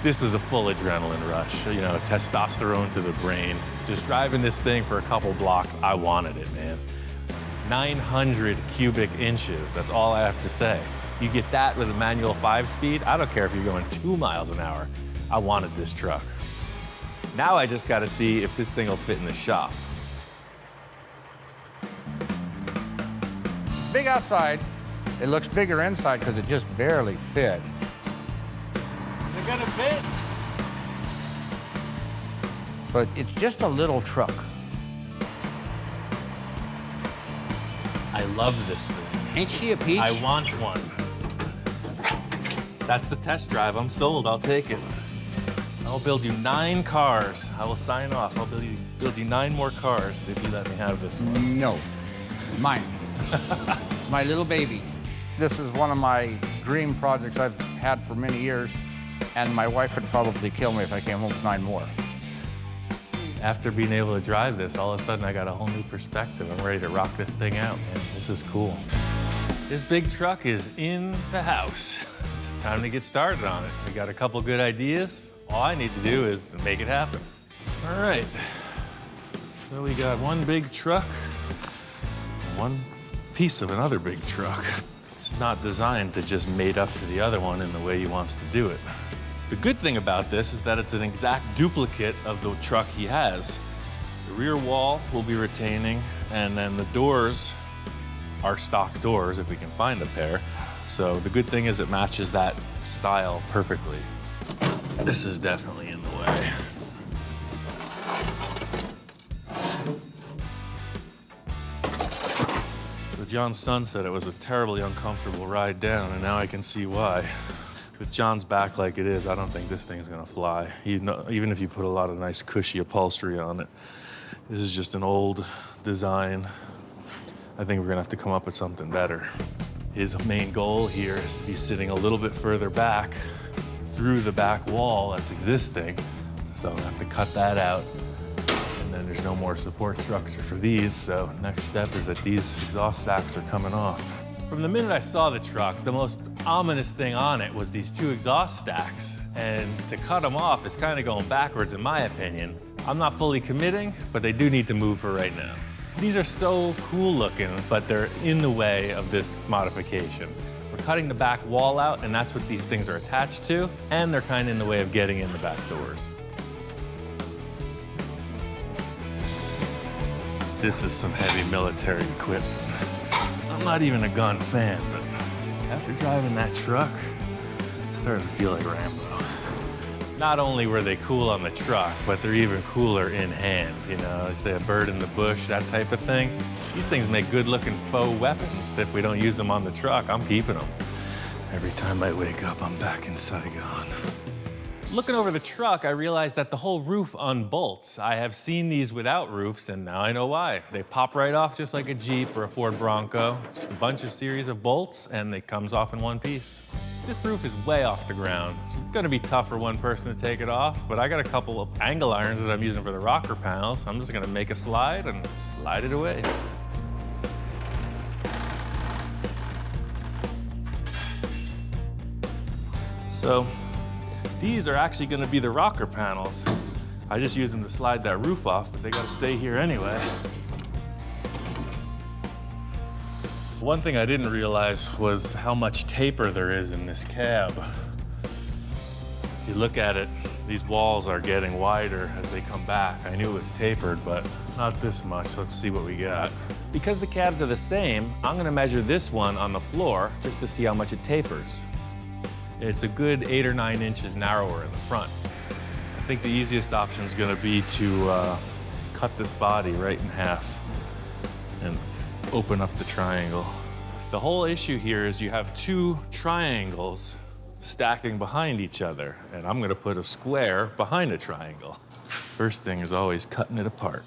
This was a full adrenaline rush, you know, testosterone to the brain. Just driving this thing for a couple blocks, I wanted it, man. 900 cubic inches, that's all I have to say. You get that with a manual 5-speed, I don't care if you're going 2 miles an hour. I wanted this truck. Now I just gotta see if this thing will fit in the shop. Big outside. It looks bigger inside because it just barely fit. They're gonna fit? But it's just a little truck. I love this thing. Ain't she a peach? I want one. That's the test drive. I'm sold. I'll take it. I'll build you 9 cars. I will sign off. I'll build you 9 more cars if you let me have this one. No, mine. It's my little baby. This is one of my dream projects I've had for many years, and my wife would probably kill me if I came home with 9 more. After being able to drive this, all of a sudden I got a whole new perspective. I'm ready to rock this thing out, man. This is cool. This big truck is in the house. It's time to get started on it. We got a couple good ideas. All I need to do is make it happen. All right. So we got one big truck, and one piece of another big truck. It's not designed to just mate up to the other one in the way he wants to do it. The good thing about this is that it's an exact duplicate of the truck he has. The rear wall will be retaining, and then the doors are stock doors if we can find a pair. So the good thing is it matches that style perfectly. This is definitely in the way. So John's son said it was a terribly uncomfortable ride down, and now I can see why. With John's back like it is, I don't think this thing's gonna fly. Even if you put a lot of nice cushy upholstery on it. This is just an old design. I think we're gonna have to come up with something better. His main goal here is to be sitting a little bit further back through the back wall that's existing. So I have to cut that out. And then there's no more support structure for these. So next step is that these exhaust stacks are coming off. From the minute I saw the truck, the most ominous thing on it was these 2 exhaust stacks. And to cut them off is kind of going backwards in my opinion. I'm not fully committing, but they do need to move for right now. These are so cool looking, but they're in the way of this modification. We're cutting the back wall out, and that's what these things are attached to, and they're kind of in the way of getting in the back doors. This is some heavy military equipment. I'm not even a gun fan, but after driving that truck, it started to feel like Rambo. Not only were they cool on the truck, but they're even cooler in hand. You know, they say a bird in the bush, that type of thing. These things make good-looking faux weapons. If we don't use them on the truck, I'm keeping them. Every time I wake up, I'm back in Saigon. Looking over the truck, I realized that the whole roof unbolts. I have seen these without roofs, and now I know why. They pop right off just like a Jeep or a Ford Bronco. Just a bunch of series of bolts, and it comes off in one piece. This roof is way off the ground. It's gonna be tough for one person to take it off, but I got a couple of angle irons that I'm using for the rocker panels. I'm just gonna make a slide and slide it away. So, these are actually gonna be the rocker panels. I just use them to slide that roof off, but they gotta stay here anyway. One thing I didn't realize was how much taper there is in this cab. If you look at it, these walls are getting wider as they come back. I knew it was tapered, but not this much. Let's see what we got. Because the cabs are the same, I'm gonna measure this one on the floor just to see how much it tapers. It's a good 8 or 9 inches narrower in the front. I think the easiest option is gonna be to cut this body right in half and open up the triangle. The whole issue here is you have 2 triangles stacking behind each other, and I'm gonna put a square behind a triangle. First thing is always cutting it apart.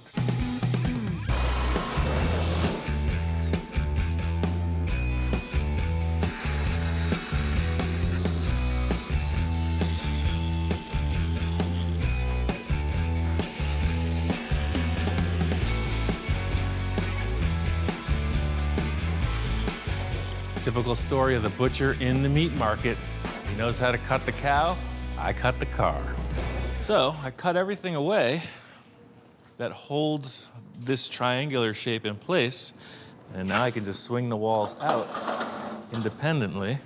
Typical story of the butcher in the meat market. He knows how to cut the cow, I cut the car. So I cut everything away that holds this triangular shape in place, and now I can just swing the walls out independently,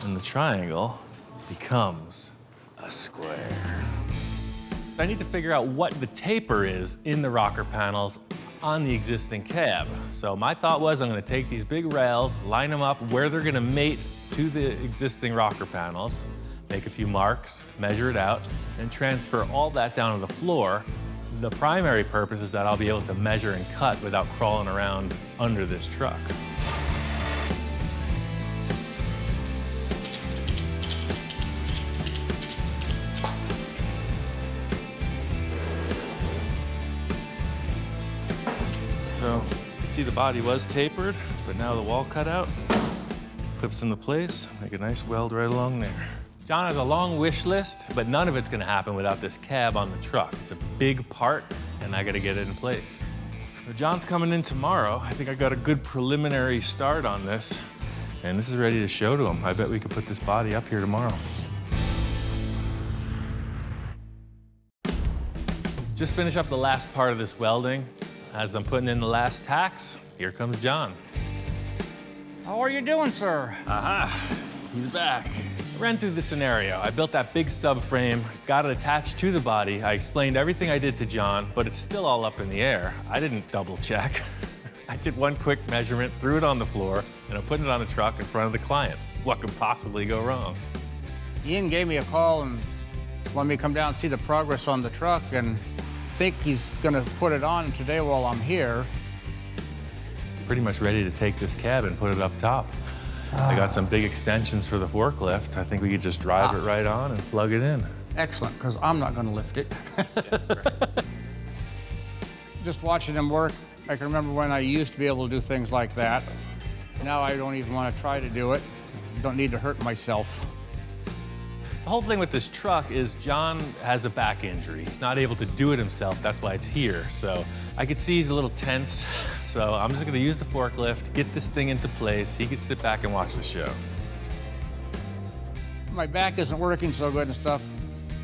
and the triangle becomes a square. I need to figure out what the taper is in the rocker panels on the existing cab. So my thought was I'm gonna take these big rails, line them up where they're gonna mate to the existing rocker panels, make a few marks, measure it out, and transfer all that down to the floor. The primary purpose is that I'll be able to measure and cut without crawling around under this truck. So you can see the body was tapered, but now the wall cut out, clips into place, make a nice weld right along there. John has a long wish list, but none of it's gonna happen without this cab on the truck. It's a big part, and I gotta get it in place. So John's coming in tomorrow. I think I got a good preliminary start on this, and this is ready to show to him. I bet we could put this body up here tomorrow. Just finish up the last part of this welding. As I'm putting in the last tacks, here comes John. How are you doing, sir? Aha, he's back. I ran through the scenario. I built that big subframe, got it attached to the body. I explained everything I did to John, but it's still all up in the air. I didn't double check. I did one quick measurement, threw it on the floor, and I'm putting it on the truck in front of the client. What could possibly go wrong? Ian gave me a call and wanted me to come down and see the progress on the truck, and think he's gonna put it on today while I'm here. Pretty much ready to take this cab and put it up top. I got some big extensions for the forklift. I think we could just drive it right on and plug it in. Excellent, because I'm not gonna lift it. Just watching him work, I can remember when I used to be able to do things like that. Now I don't even want to try to do it. Don't need to hurt myself. The whole thing with this truck is John has a back injury. He's not able to do it himself. That's why it's here. So I could see he's a little tense. So I'm just gonna use the forklift, get this thing into place. He could sit back and watch the show. My back isn't working so good and stuff.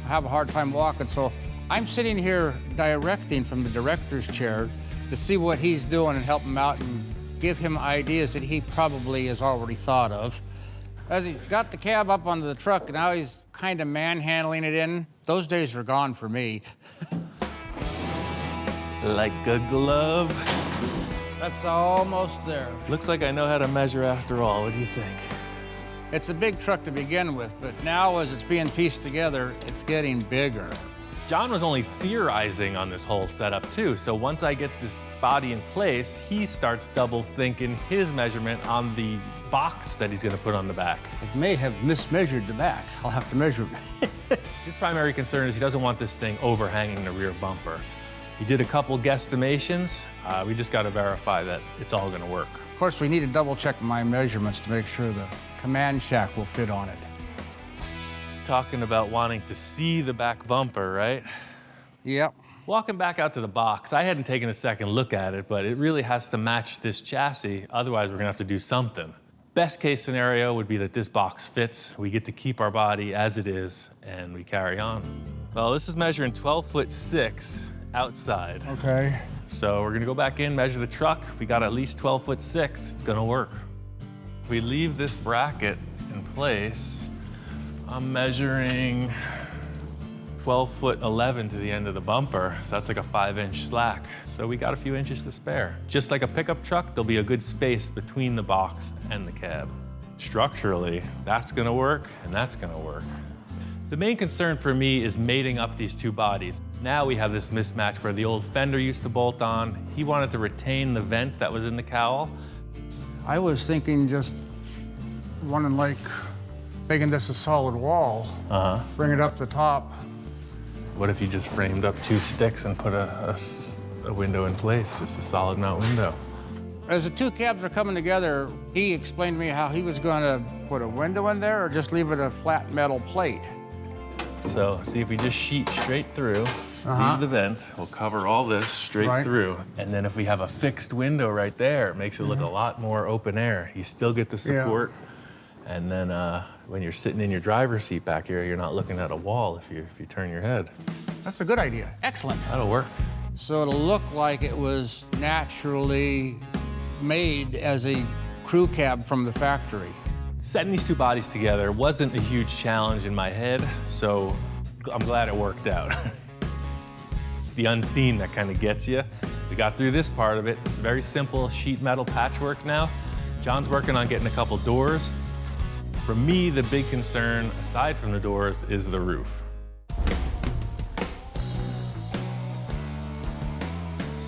I have a hard time walking, so I'm sitting here directing from the director's chair to see what he's doing and help him out and give him ideas that he probably has already thought of. As he got the cab up onto the truck, now he's kind of manhandling it in. Those days are gone for me. Like a glove. That's almost there. Looks like I know how to measure after all. What do you think? It's a big truck to begin with, but now as it's being pieced together, it's getting bigger. John was only theorizing on this whole setup too. So once I get this body in place, he starts double thinking his measurement on the box that he's gonna put on the back. I may have mismeasured the back. I'll have to measure it. His primary concern is he doesn't want this thing overhanging the rear bumper. He did a couple guesstimations. We just gotta verify that it's all gonna work. Of course, we need to double check my measurements to make sure the command shack will fit on it. Talking about wanting to see the back bumper, right? Yep. Walking back out to the box, I hadn't taken a second look at it, but it really has to match this chassis. Otherwise, we're gonna have to do something. Best case scenario would be that this box fits, we get to keep our body as it is, and we carry on. Well, this is measuring 12'6" outside. Okay. So we're gonna go back in, measure the truck. If we got at least 12'6", it's gonna work. If we leave this bracket in place, I'm measuring 12'11" to the end of the bumper, so that's like a 5-inch slack. So we got a few inches to spare. Just like a pickup truck, there'll be a good space between the box and the cab. Structurally, that's gonna work and that's gonna work. The main concern for me is mating up these two bodies. Now we have this mismatch where the old fender used to bolt on. He wanted to retain the vent that was in the cowl. I was thinking just wanting like making this a solid wall. Bring it up the top. What if you just framed up 2 sticks and put a window in place, just a solid mount window? As the two cabs are coming together, he explained to me how he was gonna put a window in there or just leave it a flat metal plate. So see if we just sheet straight through, leave the vent, we'll cover all this straight through. And then if we have a fixed window right there, it makes it look a lot more open air. You still get the support. And then when you're sitting in your driver's seat back here, you're not looking at a wall if you turn your head. That's a good idea. Excellent. That'll work. So it'll look like it was naturally made as a crew cab from the factory. Setting these two bodies together wasn't a huge challenge in my head, so I'm glad it worked out. It's the unseen that kind of gets you. We got through this part of it. It's very simple sheet metal patchwork now. John's working on getting a couple doors. For me, the big concern, aside from the doors, is the roof.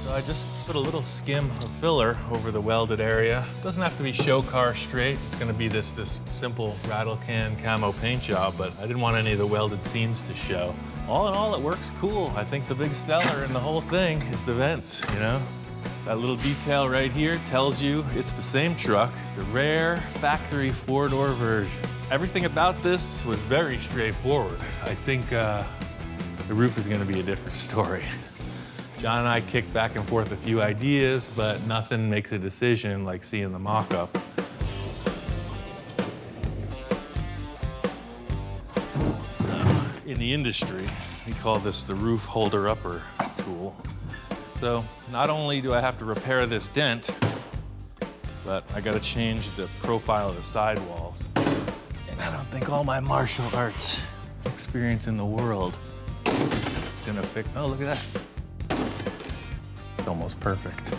So I just put a little skim of filler over the welded area. It doesn't have to be show car straight. It's gonna be this simple rattle can camo paint job, but I didn't want any of the welded seams to show. All in all, it works cool. I think the big seller in the whole thing is the vents, you know? That little detail right here tells you it's the same truck, the rare factory four-door version. Everything about this was very straightforward. I think the roof is gonna be a different story. John and I kicked back and forth a few ideas, but nothing makes a decision like seeing the mock-up. So, in the industry, we call this the roof holder-upper tool. So, not only do I have to repair this dent, but I gotta change the profile of the sidewalls. And I don't think all my martial arts experience in the world gonna fix. Oh, look at that. It's almost perfect.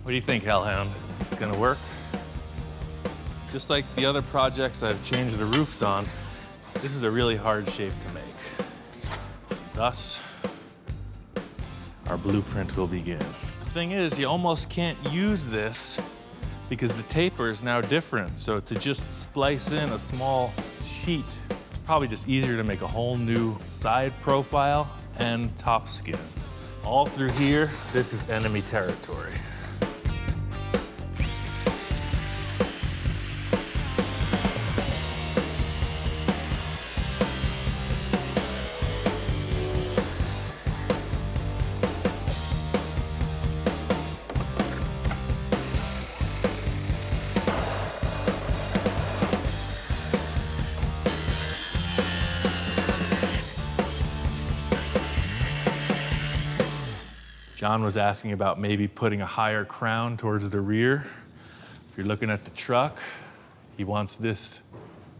What do you think, Hellhound? Is it gonna work? Just like the other projects I've changed the roofs on, this is a really hard shape to make. Thus, our blueprint will begin. The thing is, you almost can't use this because the taper is now different. So to just splice in a small sheet, it's probably just easier to make a whole new side profile and top skin. All through here, this is enemy territory. John was asking about maybe putting a higher crown towards the rear. If you're looking at the truck, he wants this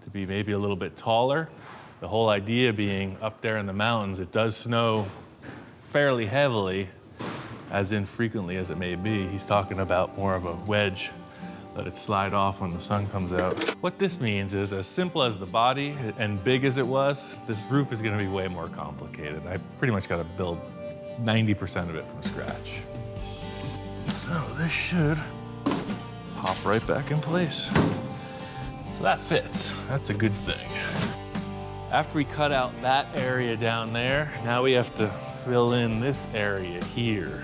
to be maybe a little bit taller. The whole idea being up there in the mountains, it does snow fairly heavily, as infrequently as it may be. He's talking about more of a wedge, let it slide off when the sun comes out. What this means is, as simple as the body and big as it was, this roof is gonna be way more complicated. I pretty much gotta build 90% of it from scratch. So this should pop right back in place. So that fits, that's a good thing. After we cut out that area down there, now we have to fill in this area here.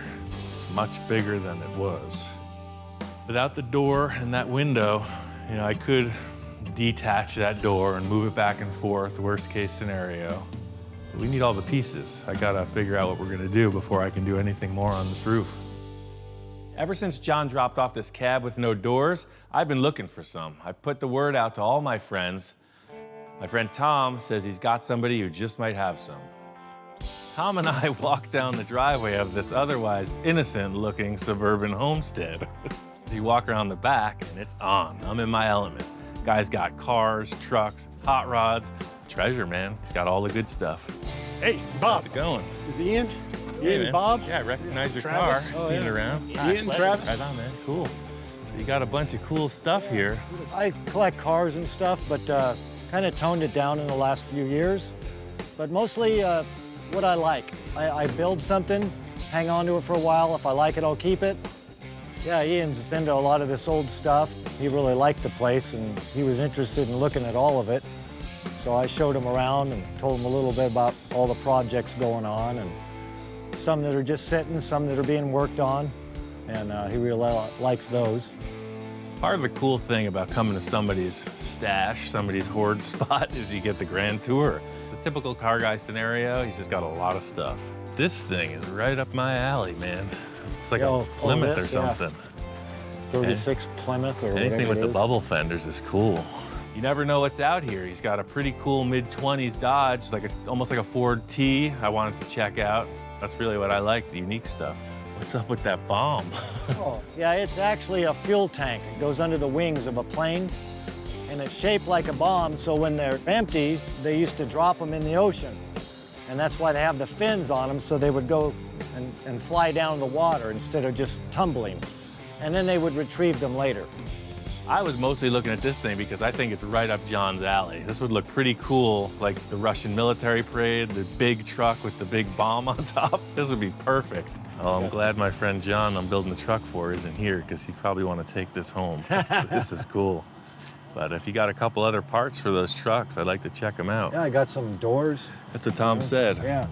It's much bigger than it was. Without the door and that window, you know, I could detach that door and move it back and forth, worst case scenario. We need all the pieces. I gotta figure out what we're gonna do before I can do anything more on this roof. Ever since John dropped off this cab with no doors, I've been looking for some. I put the word out to all my friends. My friend Tom says he's got somebody who just might have some. Tom and I walked down the driveway of this otherwise innocent-looking suburban homestead. You walk around the back and it's on. I'm in my element. Guy's got cars, trucks, hot rods. Treasure, man. He's got all the good stuff. Hey, Bob. How's it going? Is he in? Hey, Ian, man. Bob? Yeah, I recognize your Travis? car. Oh, Seen yeah. it around. Ian, Pleasure. Travis? Right on, man. Cool. So you got a bunch of cool stuff here. I collect cars and stuff, but kind of toned it down in the last few years. But mostly what I like. I build something, hang on to it for a while. If I like it, I'll keep it. Yeah, Ian's been to a lot of this old stuff. He really liked the place, and he was interested in looking at all of it. So I showed him around and told him a little bit about all the projects going on, and some that are just sitting, some that are being worked on, and he really likes those. Part of the cool thing about coming to somebody's stash, somebody's hoard spot, is you get the grand tour. It's a typical car guy scenario. He's just got a lot of stuff. This thing is right up my alley, man. It's like a Plymouth this, or something. 36 Plymouth or Anything whatever with it the is. bubble fenders is cool. You never know what's out here. He's got a pretty cool mid-20s Dodge, almost like a Ford T I wanted to check out. That's really what I like, the unique stuff. What's up with that bomb? Oh, yeah, it's actually a fuel tank. It goes under the wings of a plane, and it's shaped like a bomb, so when they're empty, they used to drop them in the ocean. And that's why they have the fins on them, so they would go and fly down in the water instead of just tumbling. And then they would retrieve them later. I was mostly looking at this thing because I think it's right up John's alley. This would look pretty cool, like the Russian military parade, the big truck with the big bomb on top. This would be perfect. Oh, I'm glad my friend John I'm building the truck for isn't here because he'd probably want to take this home. But this is cool. But if you got a couple other parts for those trucks, I'd like to check them out. Yeah, I got some doors. That's what Tom said. Yeah.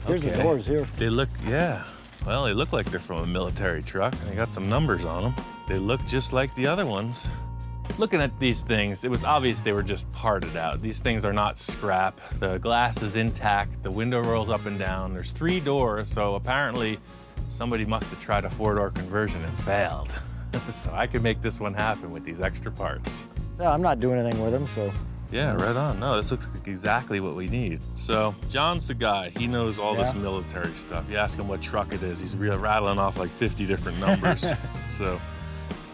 Here's Okay. the doors here. They look, yeah. Well, they look like they're from a military truck. They got some numbers on them. They look just like the other ones. Looking at these things, it was obvious they were just parted out. These things are not scrap. The glass is intact. The window rolls up and down. There's 3 doors, so apparently somebody must have tried a 4-door conversion and failed. So I could make this one happen with these extra parts. So I'm not doing anything with them, so. Yeah, right on. No, this looks like exactly what we need. So John's the guy. He knows all this Yeah. military stuff. You ask him what truck it is, he's rattling off like 50 different numbers. So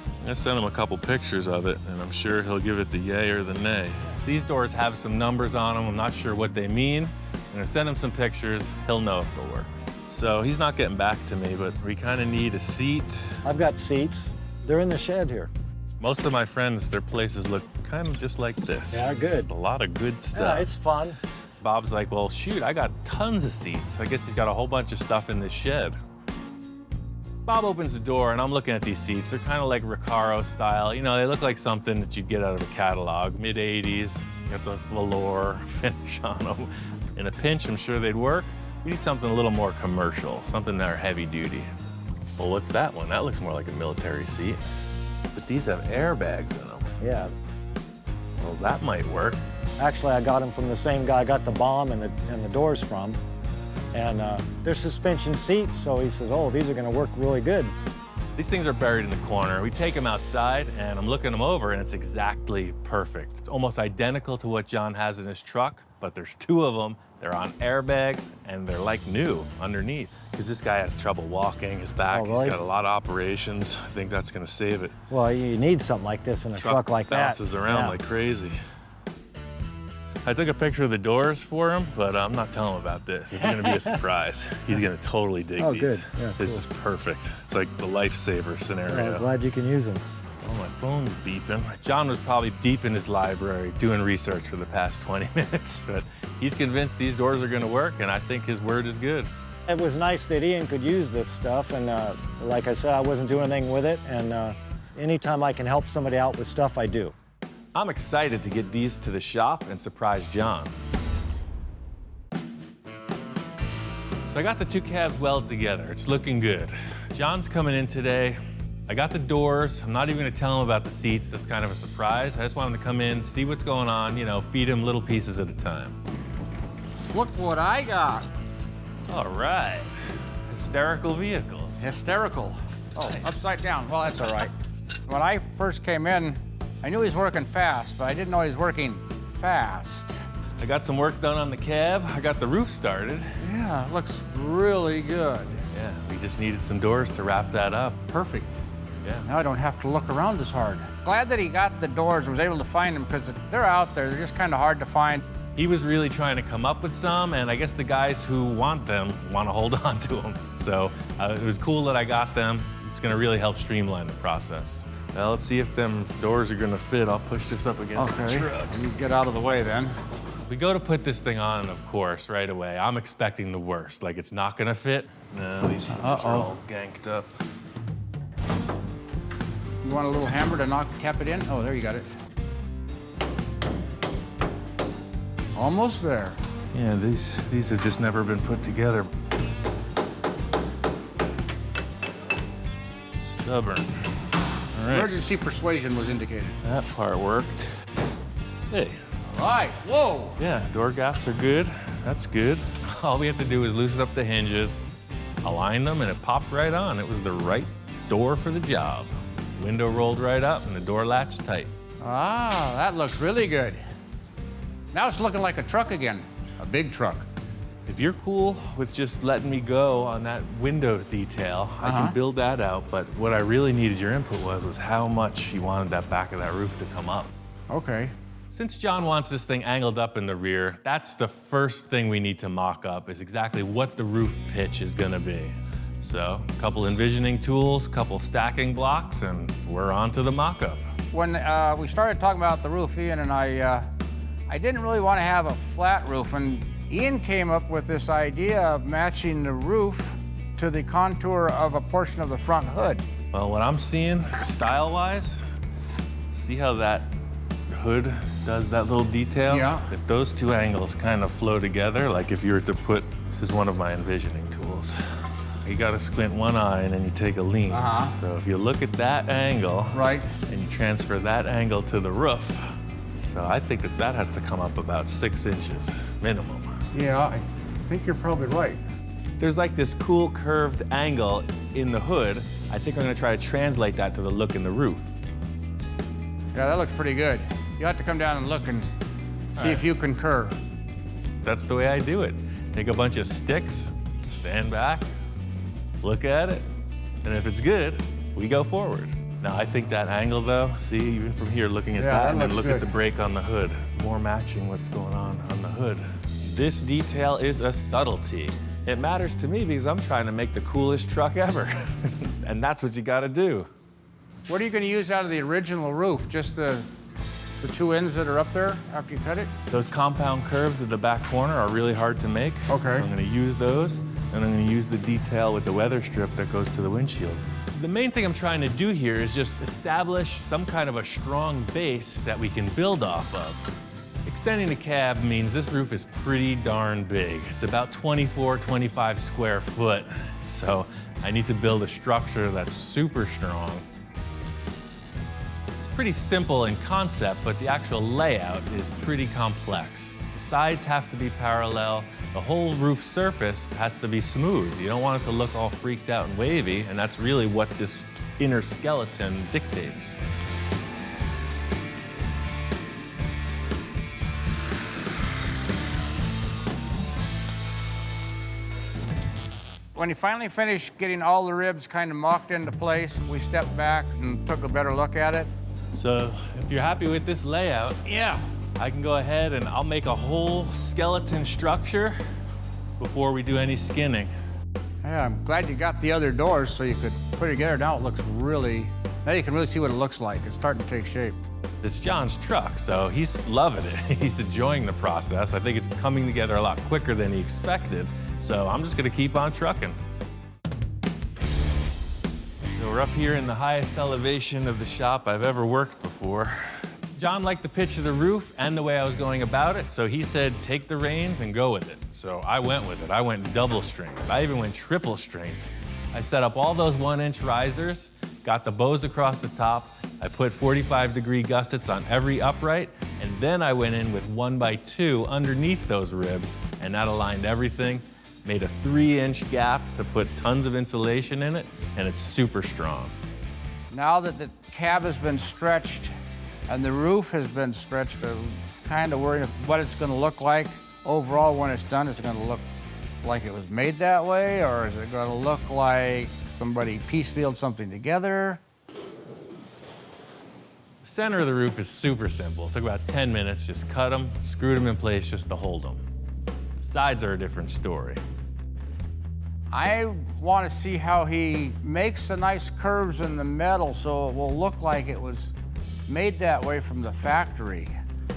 I'm gonna send him a couple pictures of it, and I'm sure he'll give it the yay or the nay. So these doors have some numbers on them. I'm not sure what they mean. I'm gonna send him some pictures. He'll know if they'll work. So he's not getting back to me, but we kind of need a seat. I've got seats. They're in the shed here. Most of my friends, their places look kind of just like this. Yeah, good. Just a lot of good stuff. Yeah, it's fun. Bob's like, well, shoot, I got tons of seats. I guess he's got a whole bunch of stuff in this shed. Bob opens the door, and I'm looking at these seats. They're kind of like Recaro style. You know, they look like something that you'd get out of a catalog, mid-'80s. You got the velour finish on them. In a pinch, I'm sure they'd work. We need something a little more commercial, something that are heavy duty. Well, what's that one? That looks more like a military seat. But these have airbags in them. Yeah. Well, that might work. Actually, I got them from the same guy I got the bomb and the doors from. And they're suspension seats, so he says, oh, these are gonna work really good. These things are buried in the corner. We take them outside, and I'm looking them over, and it's exactly perfect. It's almost identical to what John has in his truck, but there's 2 of them. They're on airbags, and they're like new underneath. Because this guy has trouble walking, his back, Oh, really? he's got a lot of operations. I think that's gonna save it. Well, you need something like this in a truck like that. Bounces around Yeah. like crazy. I took a picture of the doors for him, but I'm not telling him about this. It's gonna be a surprise. He's gonna totally dig Oh, these. good. Yeah, This cool. is perfect. It's like the lifesaver scenario. Well, I'm glad you can use them. Oh, my phone's beeping. John was probably deep in his library doing research for the past 20 minutes, but he's convinced these doors are gonna work, and I think his word is good. It was nice that Ian could use this stuff, and like I said, I wasn't doing anything with it, and anytime I can help somebody out with stuff, I do. I'm excited to get these to the shop and surprise John. So I got the 2 cabs welded together. It's looking good. John's coming in today. I got the doors. I'm not even gonna tell him about the seats. That's kind of a surprise. I just want him to come in, see what's going on, you know, feed him little pieces at a time. Look what I got. All right. Hysterical vehicles. Hysterical. Oh, upside down. Well, that's all right. When I first came in, I knew he was working fast, but I didn't know he was working fast. I got some work done on the cab. I got the roof started. Yeah, it looks really good. Yeah, we just needed some doors to wrap that up. Perfect. Yeah. Now I don't have to look around as hard. Glad that he got the doors, was able to find them, because they're out there. They're just kind of hard to find. He was really trying to come up with some, and I guess the guys who want them want to hold on to them. So it was cool that I got them. It's going to really help streamline the process. Now let's see if them doors are going to fit. I'll push this up against the truck. You get out of the way then. We go to put this thing on, of course, right away. I'm expecting the worst, like it's not going to fit. No, these hinges are all ganked up. You want a little hammer to tap it in? Oh, there you got it. Almost there. Yeah, these have just never been put together. Stubborn. All right. Emergency persuasion was indicated. That part worked. Hey, All right, whoa. yeah, door gaps are good. That's good. All we have to do is loosen up the hinges, align them, and it popped right on. It was the right door for the job. Window rolled right up, and the door latched tight. Ah, that looks really good. Now it's looking like a truck again, a big truck. If you're cool with just letting me go on that window detail, I can build that out. But what I really needed your input was how much you wanted that back of that roof to come up. Okay. Since John wants this thing angled up in the rear, that's the first thing we need to mock up, is exactly what the roof pitch is gonna be. So, a couple envisioning tools, couple stacking blocks, and we're on to the mock-up. When we started talking about the roof, Ian and I didn't really want to have a flat roof, and Ian came up with this idea of matching the roof to the contour of a portion of the front hood. Well, what I'm seeing, style-wise, see how that hood does that little detail? Yeah. If those two angles kind of flow together, like if you were to put, this is one of my envisioning tools. You gotta squint one eye and then you take a lean. So if you look at that angle, Right. and you transfer that angle to the roof, so I think that that has to come up about 6 inches minimum. Yeah, I think you're probably right. There's like this cool curved angle in the hood. I think I'm gonna try to translate that to the look in the roof. Yeah, that looks pretty good. You have to come down and look and see if you concur. That's the way I do it. Take a bunch of sticks, stand back, look at it, and if it's good, we go forward. Now, I think that angle though, see, even from here looking at that, and then look at the brake on the hood, more matching what's going on the hood. This detail is a subtlety. It matters to me because I'm trying to make the coolest truck ever. And that's what you gotta do. What are you going to use out of the original roof? Just the two ends that are up there after you cut it? Those compound curves at the back corner are really hard to make. Okay. So I'm gonna use those, and I'm gonna use the detail with the weather strip that goes to the windshield. The main thing I'm trying to do here is just establish some kind of a strong base that we can build off of. Extending the cab means this roof is pretty darn big. It's about 24, 25 square foot. So I need to build a structure that's super strong. It's pretty simple in concept, but the actual layout is pretty complex. The sides have to be parallel. The whole roof surface has to be smooth. You don't want it to look all freaked out and wavy, and that's really what this inner skeleton dictates. When you finally finished getting all the ribs kind of mocked into place, we stepped back and took a better look at it. So if you're happy with this layout, Yeah. I can go ahead and I'll make a whole skeleton structure before we do any skinning. Yeah, I'm glad you got the other doors so you could put it together. Now it looks really, now you can really see what it looks like. It's starting to take shape. It's John's truck, so he's loving it. He's enjoying the process. I think it's coming together a lot quicker than he expected, so I'm just gonna keep on trucking. So we're up here in the highest elevation of the shop I've ever worked before. John liked the pitch of the roof and the way I was going about it, so he said, take the reins and go with it. So I went with it. I went double strength. I even went triple strength. I set up all those 1-inch risers, got the bows across the top. I put 45-degree gussets on every upright, and then I went in with 1x2 underneath those ribs, and that aligned everything, made a 3-inch gap to put tons of insulation in it, and it's super strong. Now that the cab has been stretched and the roof has been stretched, I'm kind of worried what it's going to look like overall when it's done. Is it going to look like it was made that way, or is it going to look like somebody piecemealed something together? The center of the roof is super simple. It took about 10 minutes, just cut them, screwed them in place just to hold them. The sides are a different story. I want to see how he makes the nice curves in the metal so it will look like it was made that way from the factory.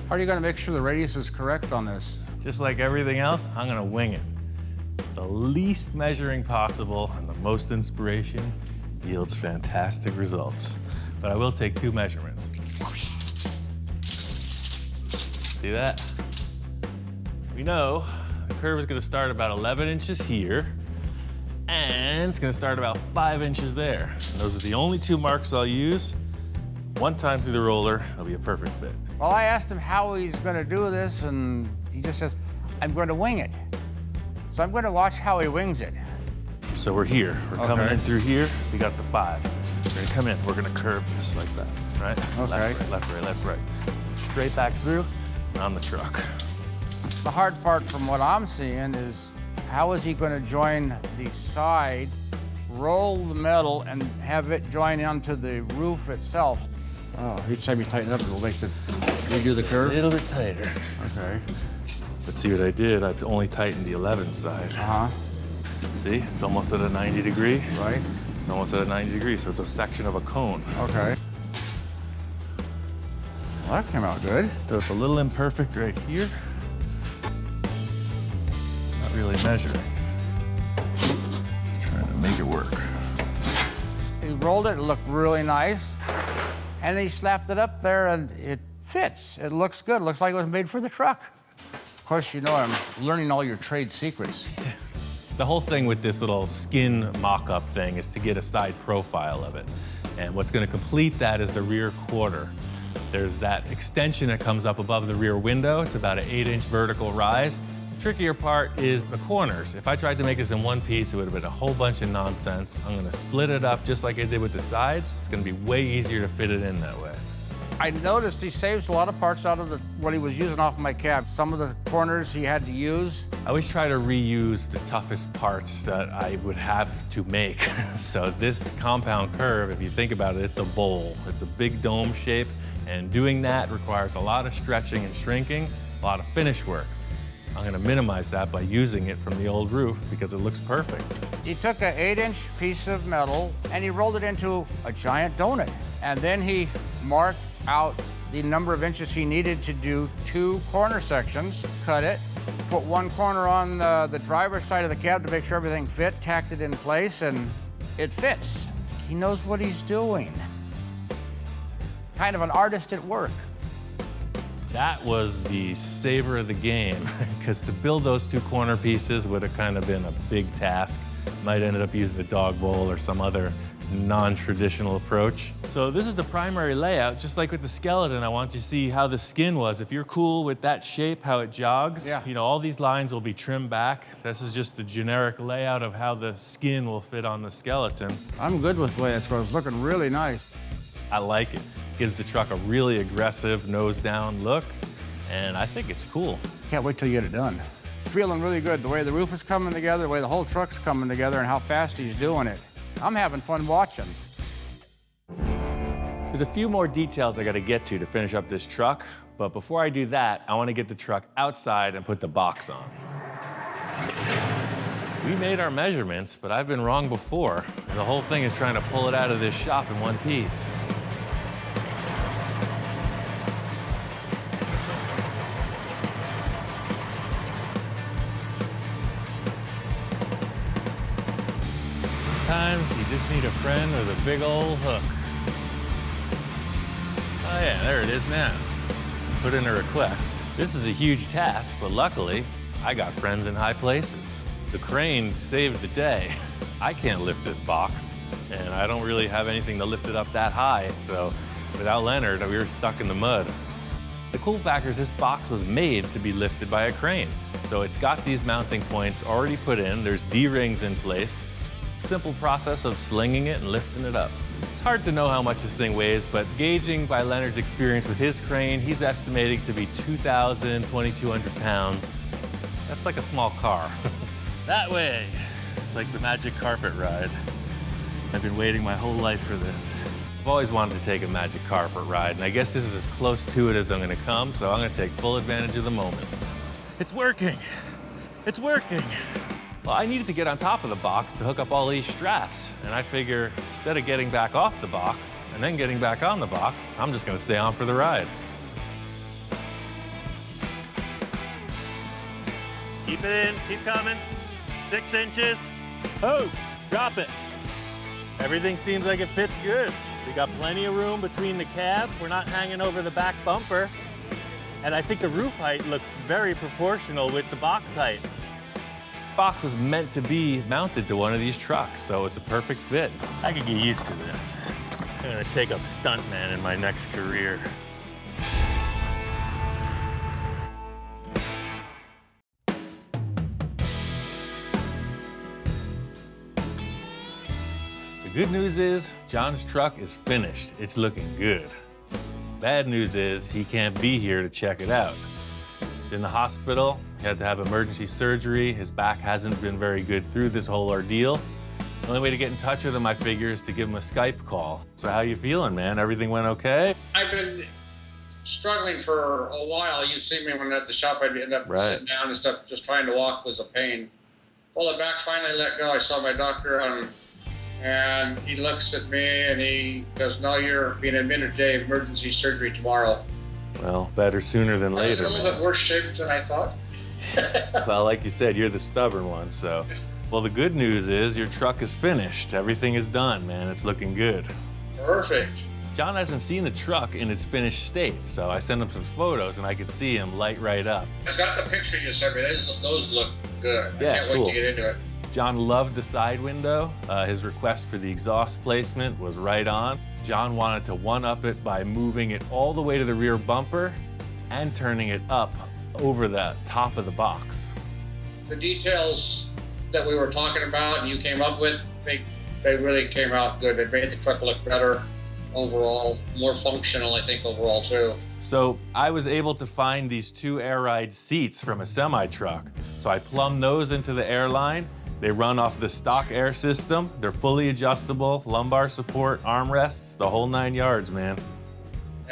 How are you going to make sure the radius is correct on this? Just like everything else, I'm gonna wing it. The least measuring possible and the most inspiration yields fantastic results. But I will take 2 measurements. See that? We know the curve is gonna start about 11 inches here, and it's gonna start about 5 inches there. And those are the only 2 marks I'll use. One time through the roller, it'll be a perfect fit. Well, I asked him how he's going to do this, and he just says, I'm going to wing it. So I'm going to watch how he wings it. So we're here. We're coming in through here. We got the 5. We're gonna come in. We're gonna curve this like that, right? Okay. Left, right, left, right. Straight back through, and on the truck. The hard part from what I'm seeing is how is he going to join the side, roll the metal, and have it join onto the roof itself? Oh, each time you tighten it up, it'll make the Redo the curve? A little bit tighter. Okay. But see what I did? I've only tightened the 11 side. Uh-huh. See, it's almost at a 90 degree. Right. It's almost at a 90 degree, so it's a section of a cone. Okay. Well, that came out good. So it's a little imperfect right here. Not really measuring. Just trying to make it work. He rolled it looked really nice. And he slapped it up there and it fits. It looks good. It looks like it was made for the truck. Of course, you know I'm learning all your trade secrets. The whole thing with this little skin mock-up thing is to get a side profile of it. And what's gonna complete that is the rear quarter. There's that extension that comes up above the rear window. It's about an 8-inch vertical rise. The trickier part is the corners. If I tried to make this in one piece, it would have been a whole bunch of nonsense. I'm gonna split it up just like I did with the sides. It's gonna be way easier to fit it in that way. I noticed he saves a lot of parts out of what he was using off my cab. Some of the corners he had to use. I always try to reuse the toughest parts that I would have to make. So this compound curve, if you think about it, it's a bowl. It's a big dome shape, and doing that requires a lot of stretching and shrinking, a lot of finish work. I'm gonna minimize that by using it from the old roof because it looks perfect. He took an 8-inch piece of metal and he rolled it into a giant donut. And then he marked out the number of inches he needed to do 2 corner sections, cut it, put one corner on the driver's side of the cab to make sure everything fit, tacked it in place, and it fits. He knows what he's doing. Kind of an artist at work. That was the savor of the game, because to build those 2 corner pieces would have kind of been a big task. Might ended up using the dog bowl or some other non-traditional approach. So this is the primary layout. Just like with the skeleton, I want you to see how the skin was. If you're cool with that shape, how it jogs, yeah. you know, all these lines will be trimmed back. This is just the generic layout of how the skin will fit on the skeleton. I'm good with the way it's going. It's looking really nice. I like it. Gives the truck a really aggressive nose-down look, and I think it's cool. Can't wait till you get it done. Feeling really good. The way the roof is coming together, the way the whole truck's coming together, and how fast he's doing it. I'm having fun watching. There's a few more details I gotta get to finish up this truck, but before I do that, I wanna get the truck outside and put the box on. We made our measurements, but I've been wrong before, and the whole thing is trying to pull it out of this shop in one piece. Sometimes you just need a friend with a big old hook. Oh yeah, there it is now. Put in a request. This is a huge task, but luckily, I got friends in high places. The crane saved the day. I can't lift this box, and I don't really have anything to lift it up that high, so without Leonard, we were stuck in the mud. The cool factor is this box was made to be lifted by a crane. So it's got these mounting points already put in. There's D-rings in place. Simple process of slinging it and lifting it up. It's hard to know how much this thing weighs, but gauging by Leonard's experience with his crane, he's estimating to be 2,000, 2,200 pounds. That's like a small car. That way. It's like the magic carpet ride. I've been waiting my whole life for this. I've always wanted to take a magic carpet ride, and I guess this is as close to it as I'm gonna come, so I'm gonna take full advantage of the moment. It's working. It's working. Well, I needed to get on top of the box to hook up all these straps, and I figure instead of getting back off the box and then getting back on the box, I'm just gonna stay on for the ride. Keep it in, keep coming. 6 inches. Oh, drop it. Everything seems like it fits good. We got plenty of room between the cab. We're not hanging over the back bumper. And I think the roof height looks very proportional with the box height. This box was meant to be mounted to one of these trucks, so it's a perfect fit. I could get used to this. I'm gonna take up stuntman in my next career. The good news is John's truck is finished. It's looking good. Bad news is he can't be here to check it out. He's in the hospital. He had to have emergency surgery. His back hasn't been very good through this whole ordeal. The only way to get in touch with him, I figure, is to give him a Skype call. So how you feeling, man? Everything went okay? I've been struggling for a while. You'd see me when at the shop, I'd end up sitting down and stuff, just trying to walk was a pain. Pulled it back, finally let go. I saw my doctor, and he looks at me and he goes, "No, you're being admitted today, emergency surgery tomorrow." Well, better sooner than I was later. a little bit worse shape than I thought. Well, like you said, you're the stubborn one, so. Well, the good news is your truck is finished. Everything is done, man. It's looking good. Perfect. John hasn't seen the truck in its finished state, so I sent him some photos and I could see him light right up. I got the picture you sent me. Those look good. Yeah, I can't cool. wait to get into it. John loved the side window. His request for the exhaust placement was right on. John wanted to one-up it by moving it all the way to the rear bumper and turning it up over the top of the box. The details that we were talking about and you came up with, they really came out good. They made the truck look better overall, more functional, I think, overall, too. So I was able to find these 2 air ride seats from a semi-truck. So I plumbed those into the airline. They run off the stock air system. They're fully adjustable, lumbar support, armrests, the whole 9 yards, man.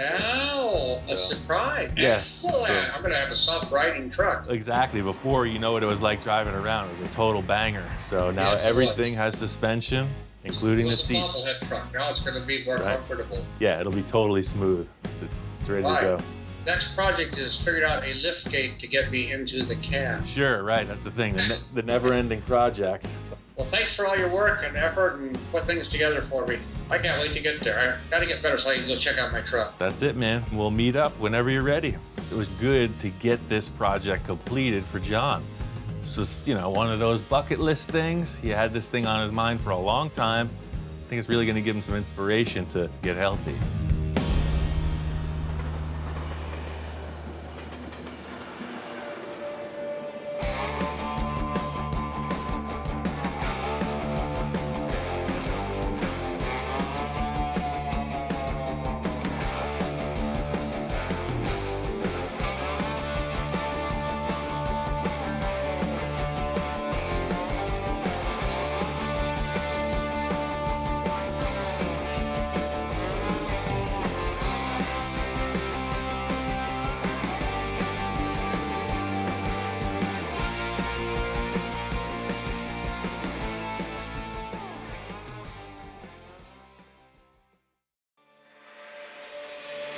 Oh, a surprise. Yes. Excellent. So, I'm going to have a soft riding truck. exactly. Before, you know what it was like driving around. It was a total banger. So now Yes, it everything has suspension, including It the was a seats. bobblehead truck. Now it's going to be more Right. comfortable. Yeah, it'll be totally smooth. It's ready to Right. go. Next project is figured out a lift gate to get me into the cab. Sure, right. That's the thing. The never-ending project. Well, thanks for all your work and effort and put things together for me. I can't wait to get there. I got to get better so I can go check out my truck. That's it, man. We'll meet up whenever you're ready. It was good to get this project completed for John. This was, one of those bucket list things. He had this thing on his mind for a long time. I think it's really going to give him some inspiration to get healthy.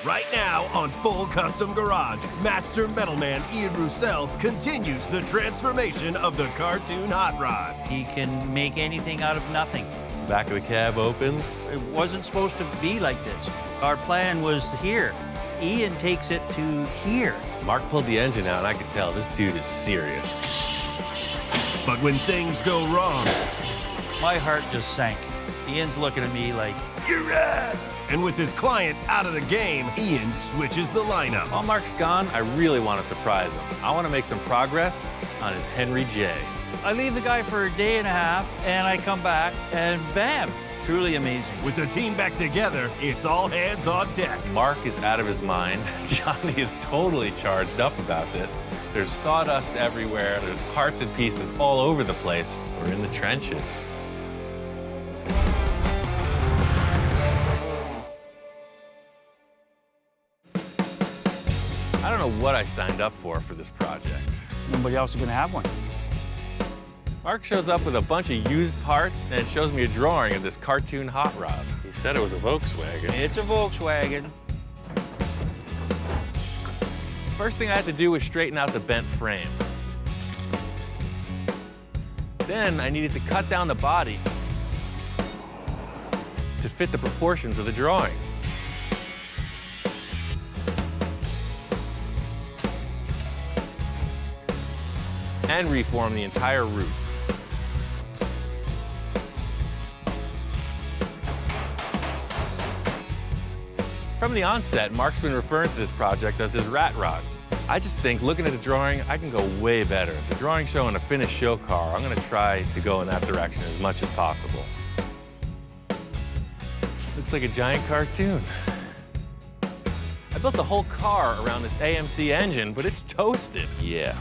Right now on Full Custom Garage, Master Metalman Ian Rousell continues the transformation of the cartoon hot rod. He can make anything out of nothing. Back of the cab opens. It wasn't supposed to be like this. Our plan was here. Ian takes it to here. Mark pulled the engine out, and I could tell this dude is serious. But when things go wrong, My heart just sank. Ian's looking at me like, "You're right." and with his client out of the game, Ian switches the lineup. While Mark's gone, I really want to surprise him. I want to make some progress on his Henry J. I leave the guy for a day and a half, and I come back, and bam, truly amazing. With the team back together, it's all hands on deck. Mark is out of his mind. Johnny is totally charged up about this. There's sawdust everywhere. There's parts and pieces all over the place. We're in the trenches. I don't know what I signed up for this project. Nobody else is gonna have one. Mark shows up with a bunch of used parts and shows me a drawing of this cartoon hot rod. He said it was a Volkswagen. It's a Volkswagen. First thing I had to do was straighten out the bent frame. Then I needed to cut down the body to fit the proportions of the drawing. And reform the entire roof. From the onset, Mark's been referring to this project as his rat rod. I just think, looking at the drawing, I can go way better. The drawing showing a finished show car, I'm gonna try to go in that direction as much as possible. Looks like a giant cartoon. I built the whole car around this AMC engine, but it's toasted. Yeah,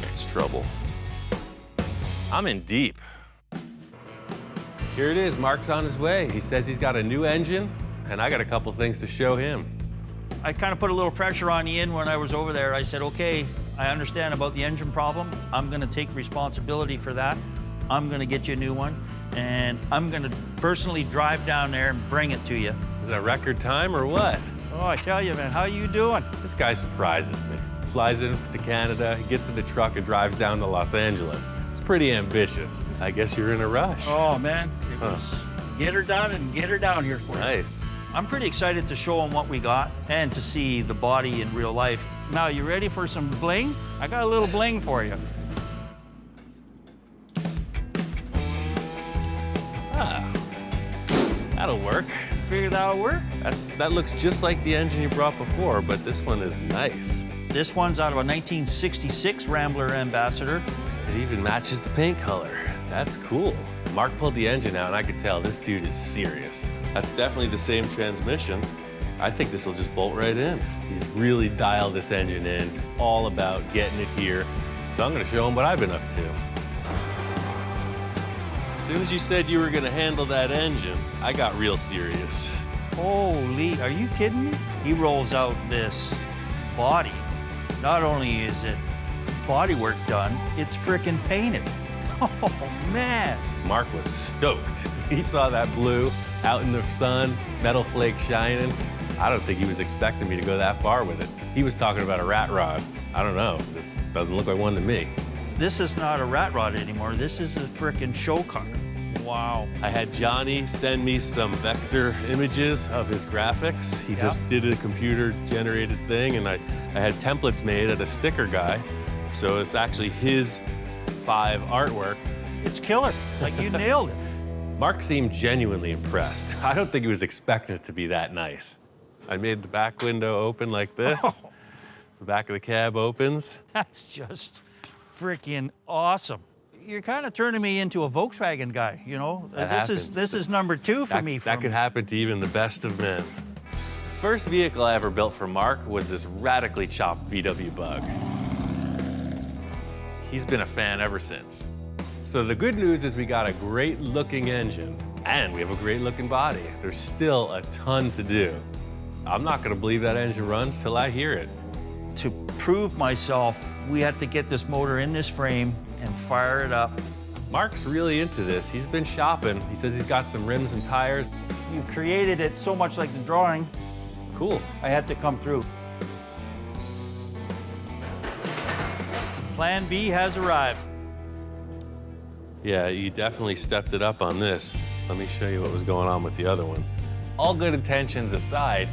it's trouble. I'm in deep. Here it is, Mark's on his way. He says he's got a new engine, and I got a couple things to show him. I kind of put a little pressure on Ian when I was over there. I said, okay, I understand about the engine problem. I'm gonna take responsibility for that. I'm gonna get you a new one, and I'm gonna personally drive down there and bring it to you. Is that record time or what? Oh, I tell you, man, how you doing? This guy surprises me. Flies in to Canada, he gets in the truck and drives down to Los Angeles. It's pretty ambitious. I guess you're in a rush. Oh, man, it was get her done and get her down here for you. Nice. I'm pretty excited to show them what we got and to see the body in real life. Now, you ready for some bling? I got a little bling for you. Ah, that'll work. Figure that'll work? That looks just like the engine you brought before, but this one is nice. This one's out of a 1966 Rambler Ambassador. It even matches the paint color. That's cool. Mark pulled the engine out and I could tell this dude is serious. That's definitely the same transmission. I think this will just bolt right in. He's really dialed this engine in. He's all about getting it here. So I'm gonna show him what I've been up to. As soon as you said you were gonna handle that engine, I got real serious. Holy, are you kidding me? He rolls out this body. Not only is it body work done, it's frickin' painted. Oh, man. Mark was stoked. He saw that blue out in the sun, metal flake shining. I don't think he was expecting me to go that far with it. He was talking about a rat rod. I don't know, this doesn't look like one to me. This is not a rat rod anymore. This is a frickin' show car. Wow. I had Johnny send me some vector images of his graphics. He just did a computer-generated thing, and I had templates made at a sticker guy. So it's actually his 5 artwork. It's killer. Like, you nailed it. Mark seemed genuinely impressed. I don't think he was expecting it to be that nice. I made the back window open like this. The back of the cab opens. That's just freaking awesome. You're kind of turning me into a Volkswagen guy, you know? This is number 2 for me. That could happen to even the best of men. First vehicle I ever built for Mark was this radically chopped VW Bug. He's been a fan ever since. So the good news is we got a great looking engine and we have a great looking body. There's still a ton to do. I'm not gonna believe that engine runs till I hear it. To prove myself, we had to get this motor in this frame and fire it up. Mark's really into this. He's been shopping. He says he's got some rims and tires. You've created it so much like the drawing. Cool. I had to come through. Plan B has arrived. Yeah, you definitely stepped it up on this. Let me show you what was going on with the other one. All good intentions aside,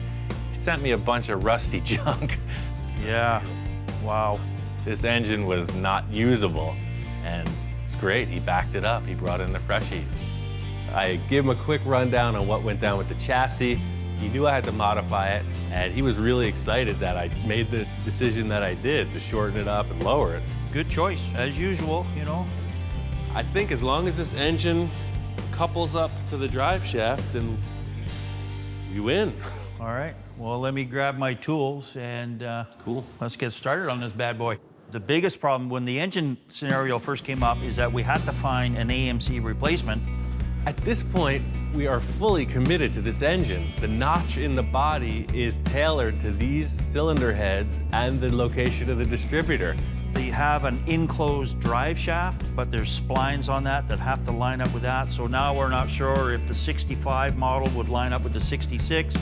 he sent me a bunch of rusty junk. Yeah, wow. This engine was not usable, and it's great. He backed it up. He brought in the fresh heat. I gave him a quick rundown on what went down with the chassis. He knew I had to modify it, and he was really excited that I made the decision that I did to shorten it up and lower it. Good choice, as usual, you know. I think as long as this engine couples up to the drive shaft, then we win. All right, well, let me grab my tools and Cool. Let's get started on this bad boy. The biggest problem when the engine scenario first came up is that we had to find an AMC replacement. At this point, we are fully committed to this engine. The notch in the body is tailored to these cylinder heads and the location of the distributor. They have an enclosed drive shaft, but there's splines on that have to line up with that. So now we're not sure if the 65 model would line up with the 66.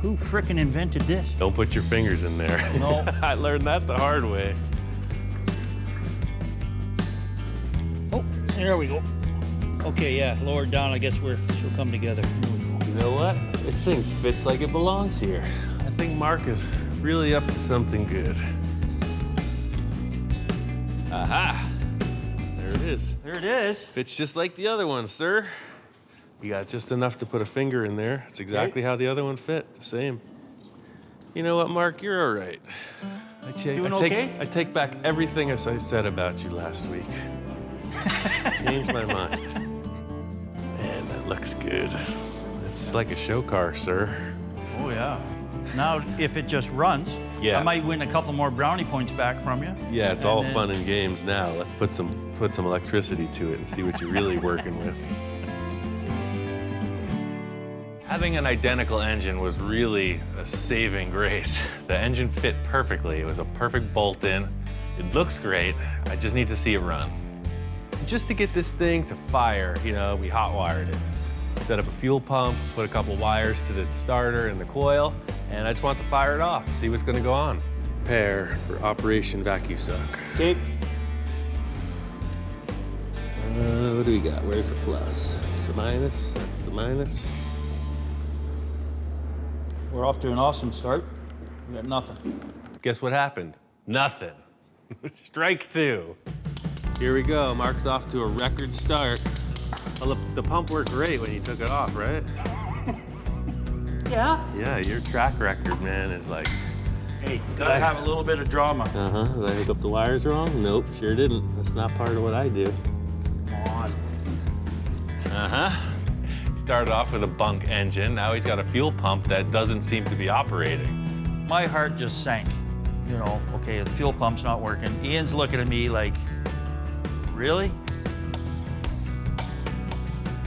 Who frickin' invented this? Don't put your fingers in there. No. I learned that the hard way. Oh, there we go. Okay, yeah, lower it down. I guess she'll come together. Here we go. You know what? This thing fits like it belongs here. I think Mark is really up to something good. Aha! There it is. There it is. Fits just like the other one, sir. You got just enough to put a finger in there. It's exactly how the other one fit, the same. You know what, Mark? You're all right. I take back everything I said about you last week. Changed my mind. Man, that looks good. It's like a show car, sir. Oh, yeah. Now, if it just runs, I might win a couple more brownie points back from you. Yeah, it's all fun and games now. Let's put some electricity to it and see what you're really working with. Having an identical engine was really a saving grace. The engine fit perfectly. It was a perfect bolt-in. It looks great. I just need to see it run. Just to get this thing to fire, you know, we hot wired it. Set up a fuel pump, put a couple wires to the starter and the coil, and I just want to fire it off, see what's gonna go on. Prepare for Operation Vacuum Suck. Okay. What do we got? Where's the plus? That's the minus, that's the minus. We're off to an awesome start. We got nothing. Guess what happened? Nothing. Strike two. Here we go. Mark's off to a record start. Well, the pump worked great when you took it off, right? Yeah? Yeah, your track record, man, is like... Hey, gotta have a little bit of drama. Uh-huh. Did I hook up the wires wrong? Nope, sure didn't. That's not part of what I do. Come on. Uh-huh. He started off with a bunk engine. Now he's got a fuel pump that doesn't seem to be operating. My heart just sank. You know, okay, the fuel pump's not working. Ian's looking at me like, really?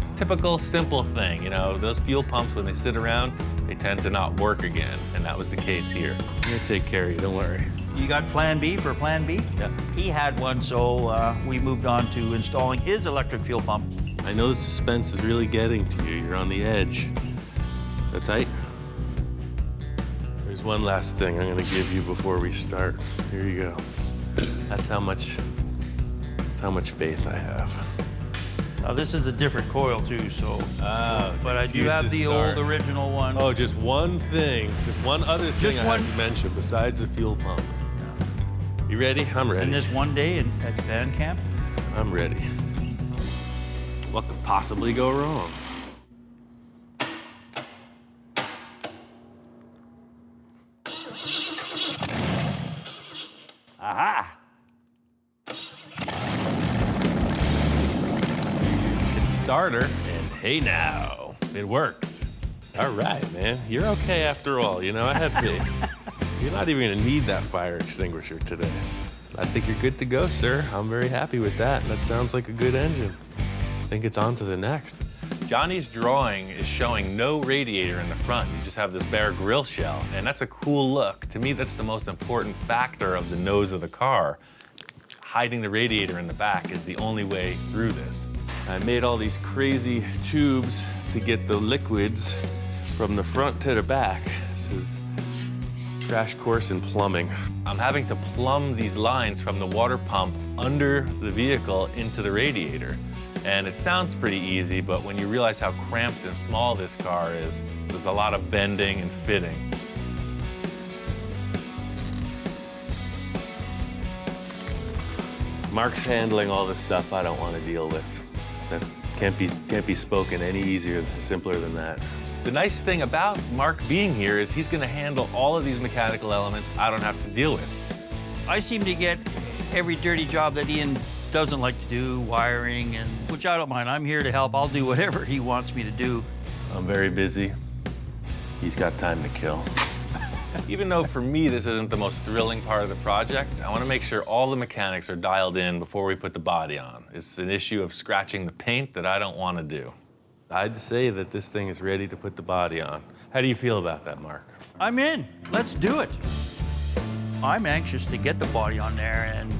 It's a typical simple thing, you know, those fuel pumps, when they sit around, they tend to not work again, and that was the case here. I'm gonna take care of you, don't worry. You got plan B for plan B? Yeah. He had one, so we moved on to installing his electric fuel pump. I know the suspense is really getting to you. You're on the edge. Is that tight? There's one last thing I'm gonna give you before we start. Here you go. That's how much faith I have. Now this is a different coil too, so. But I do use have this the start. old original one. Oh, just one thing, just one other thing Just I one- have to mention besides the fuel pump. You ready? I'm ready. And this one day at band camp. I'm ready. What could possibly go wrong? Aha! Hit the starter, and hey now, it works. All right, man, you're okay after all. You know, I had faith. You're not even gonna need that fire extinguisher today. I think you're good to go, sir. I'm very happy with that. That sounds like a good engine. I think it's on to the next. Johnny's drawing is showing no radiator in the front. You just have this bare grill shell, and that's a cool look. To me, that's the most important factor of the nose of the car. Hiding the radiator in the back is the only way through this. I made all these crazy tubes to get the liquids from the front to the back. This is crash course in plumbing. I'm having to plumb these lines from the water pump under the vehicle into the radiator. And it sounds pretty easy, but when you realize how cramped and small this car is, there's a lot of bending and fitting. Mark's handling all the stuff I don't want to deal with. That can't be spoken any easier, simpler than that. The nice thing about Mark being here is he's going to handle all of these mechanical elements I don't have to deal with. I seem to get every dirty job that Ian doesn't like to do, wiring, and which I don't mind. I'm here to help. I'll do whatever he wants me to do. I'm very busy. He's got time to kill. Even though for me this isn't the most thrilling part of the project, I want to make sure all the mechanics are dialed in before we put the body on. It's an issue of scratching the paint that I don't want to do. I'd say that this thing is ready to put the body on. How do you feel about that, Mark? I'm in. Let's do it. I'm anxious to get the body on there and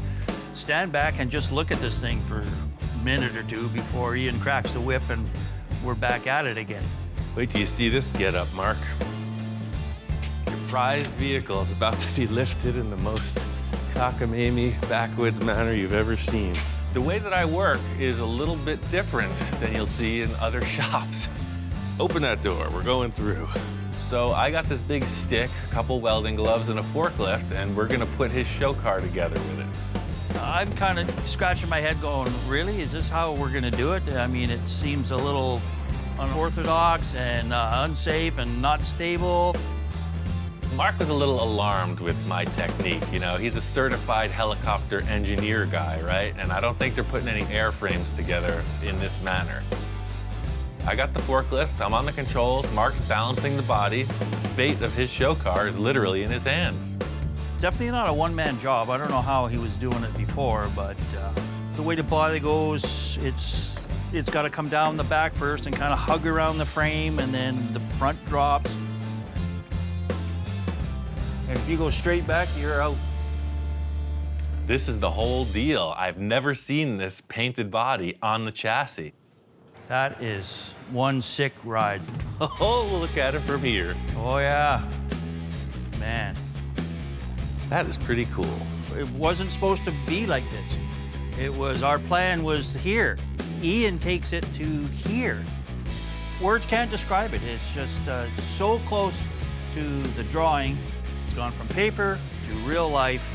stand back and just look at this thing for a minute or two before Ian cracks the whip and we're back at it again. Wait till you see this get-up, Mark. Your prized vehicle is about to be lifted in the most cockamamie, backwoods manner you've ever seen. The way that I work is a little bit different than you'll see in other shops. Open that door, we're going through. So I got this big stick, a couple welding gloves, and a forklift, and we're gonna put his show car together with it. I'm kind of scratching my head going, really? Is this how we're gonna do it? I mean, it seems a little unorthodox and unsafe and not stable. Mark was a little alarmed with my technique. You know, he's a certified helicopter engineer guy, right? And I don't think they're putting any airframes together in this manner. I got the forklift, I'm on the controls, Mark's balancing the body. The fate of his show car is literally in his hands. Definitely not a one-man job. I don't know how he was doing it before, but the way the body goes, it's It's got to come down the back first and kind of hug around the frame, and then the front drops. And if you go straight back, you're out. This is the whole deal. I've never seen this painted body on the chassis. That is one sick ride. Oh, look at it from here. Oh, yeah. Man. That is pretty cool. It wasn't supposed to be like this. Our plan was here. Ian takes it to here. Words can't describe it. It's just so close to the drawing. It's gone from paper to real life.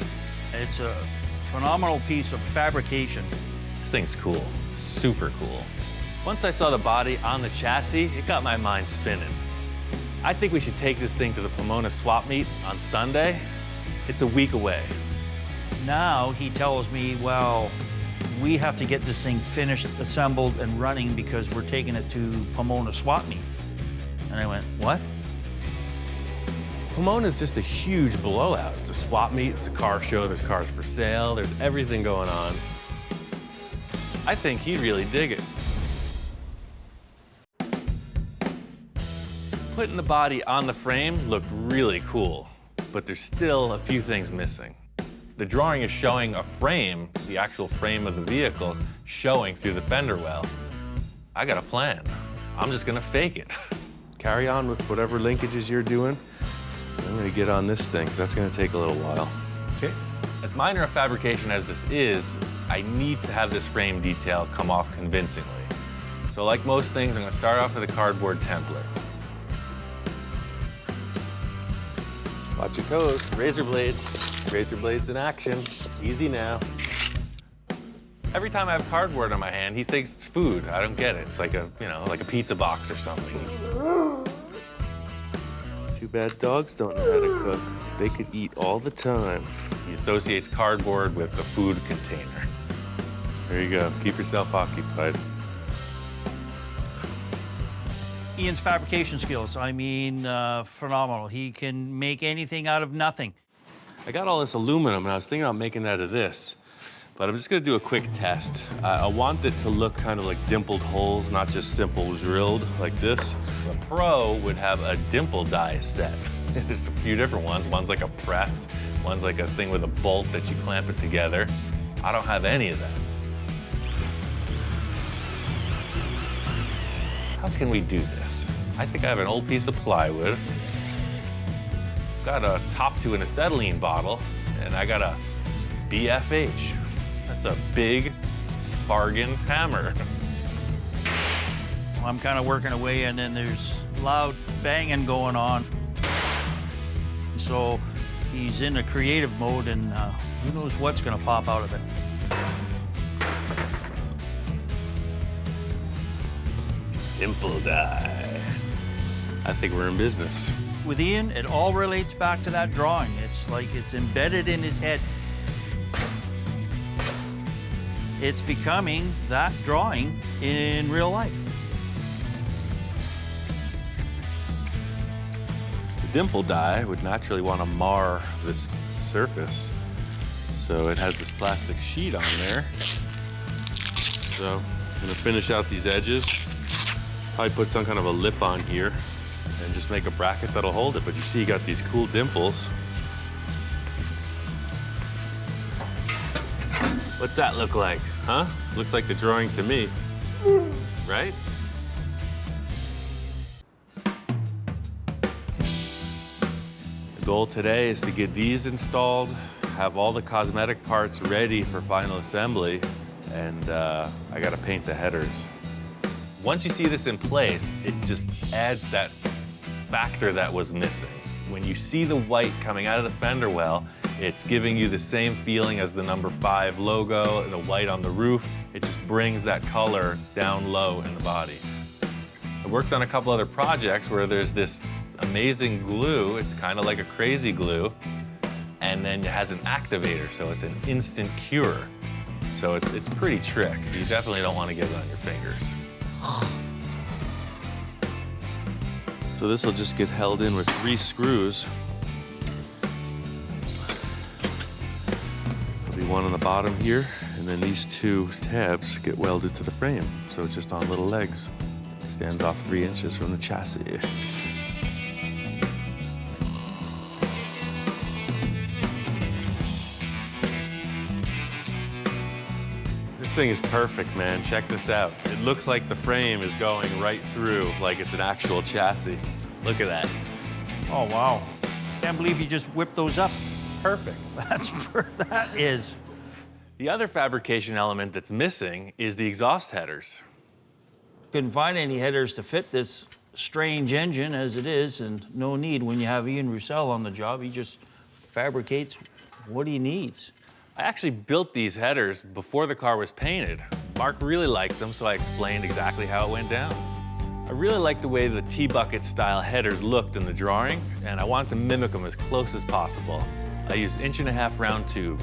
It's a phenomenal piece of fabrication. This thing's cool, super cool. Once I saw the body on the chassis, it got my mind spinning. I think we should take this thing to the Pomona swap meet on Sunday. It's a week away. Now he tells me, well, we have to get this thing finished, assembled, and running because we're taking it to Pomona swap meet. And I went, what? Pomona is just a huge blowout. It's a swap meet, it's a car show, there's cars for sale, there's everything going on. I think he'd really dig it. Putting the body on the frame looked really cool, but there's still a few things missing. The drawing is showing a frame, the actual frame of the vehicle, showing through the fender well. I got a plan. I'm just gonna fake it. Carry on with whatever linkages you're doing. I'm gonna get on this thing, because that's gonna take a little while. Okay. As minor a fabrication as this is, I need to have this frame detail come off convincingly. So like most things, I'm gonna start off with a cardboard template. Watch your toes, razor blades. Razor blades in action, easy now. Every time I have cardboard on my hand, he thinks it's food. I don't get it. It's like a, like a pizza box or something. It's too bad dogs don't know how to cook. They could eat all the time. He associates cardboard with a food container. There you go, keep yourself occupied. Ian's fabrication skills, I mean, phenomenal. He can make anything out of nothing. I got all this aluminum, and I was thinking about making it out of this, but I'm just gonna do a quick test. I want it to look kind of like dimpled holes, not just simple drilled like this. A pro would have a dimple die set. There's a few different ones. One's like a press, one's like a thing with a bolt that you clamp it together. I don't have any of that. How can we do this? I think I have an old piece of plywood. Got a top to an acetylene bottle, and I got a BFH. That's a big bargain hammer. I'm kind of working away, and then there's loud banging going on. So he's in a creative mode, and who knows what's going to pop out of it. Dimple die. I think we're in business. With Ian, it all relates back to that drawing. It's like it's embedded in his head. It's becoming that drawing in real life. The dimple die would naturally want to mar this surface, so it has this plastic sheet on there. So I'm gonna finish out these edges. Probably put some kind of a lip on here and just make a bracket that'll hold it. But you see, you got these cool dimples. What's that look like, huh? Looks like the drawing to me, right? The goal today is to get these installed, have all the cosmetic parts ready for final assembly, and I gotta paint the headers. Once you see this in place, it just adds that factor that was missing. When you see the white coming out of the fender well, it's giving you the same feeling as the number 5 logo and the white on the roof. It just brings that color down low in the body. I worked on a couple other projects where there's this amazing glue. It's kind of like a crazy glue, and then it has an activator, so it's an instant cure. So it's pretty trick. You definitely don't want to get it on your fingers. So this will just get held in with 3 screws. It'll be one on the bottom here, and then these two tabs get welded to the frame. So it's just on little legs. Stands off 3 inches from the chassis. This thing is perfect, man. Check this out. It looks like the frame is going right through, like it's an actual chassis. Look at that. Oh, wow. Can't believe you just whipped those up. Perfect. That is. The other fabrication element that's missing is the exhaust headers. Couldn't find any headers to fit this strange engine as it is, and no need when you have Ian Rousell on the job. He just fabricates what he needs. I actually built these headers before the car was painted. Mark really liked them, so I explained exactly how it went down. I really liked the way the T-bucket style headers looked in the drawing, and I wanted to mimic them as close as possible. I used 1.5-inch round tube.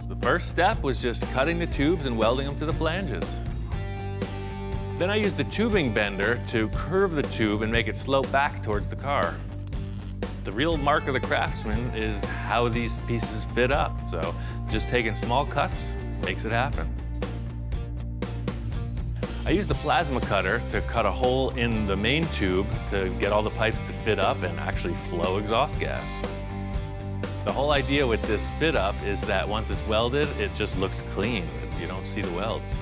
The first step was just cutting the tubes and welding them to the flanges. Then I used the tubing bender to curve the tube and make it slope back towards the car. The real mark of the craftsman is how these pieces fit up, so just taking small cuts makes it happen. I used the plasma cutter to cut a hole in the main tube to get all the pipes to fit up and actually flow exhaust gas. The whole idea with this fit up is that once it's welded, it just looks clean. You don't see the welds.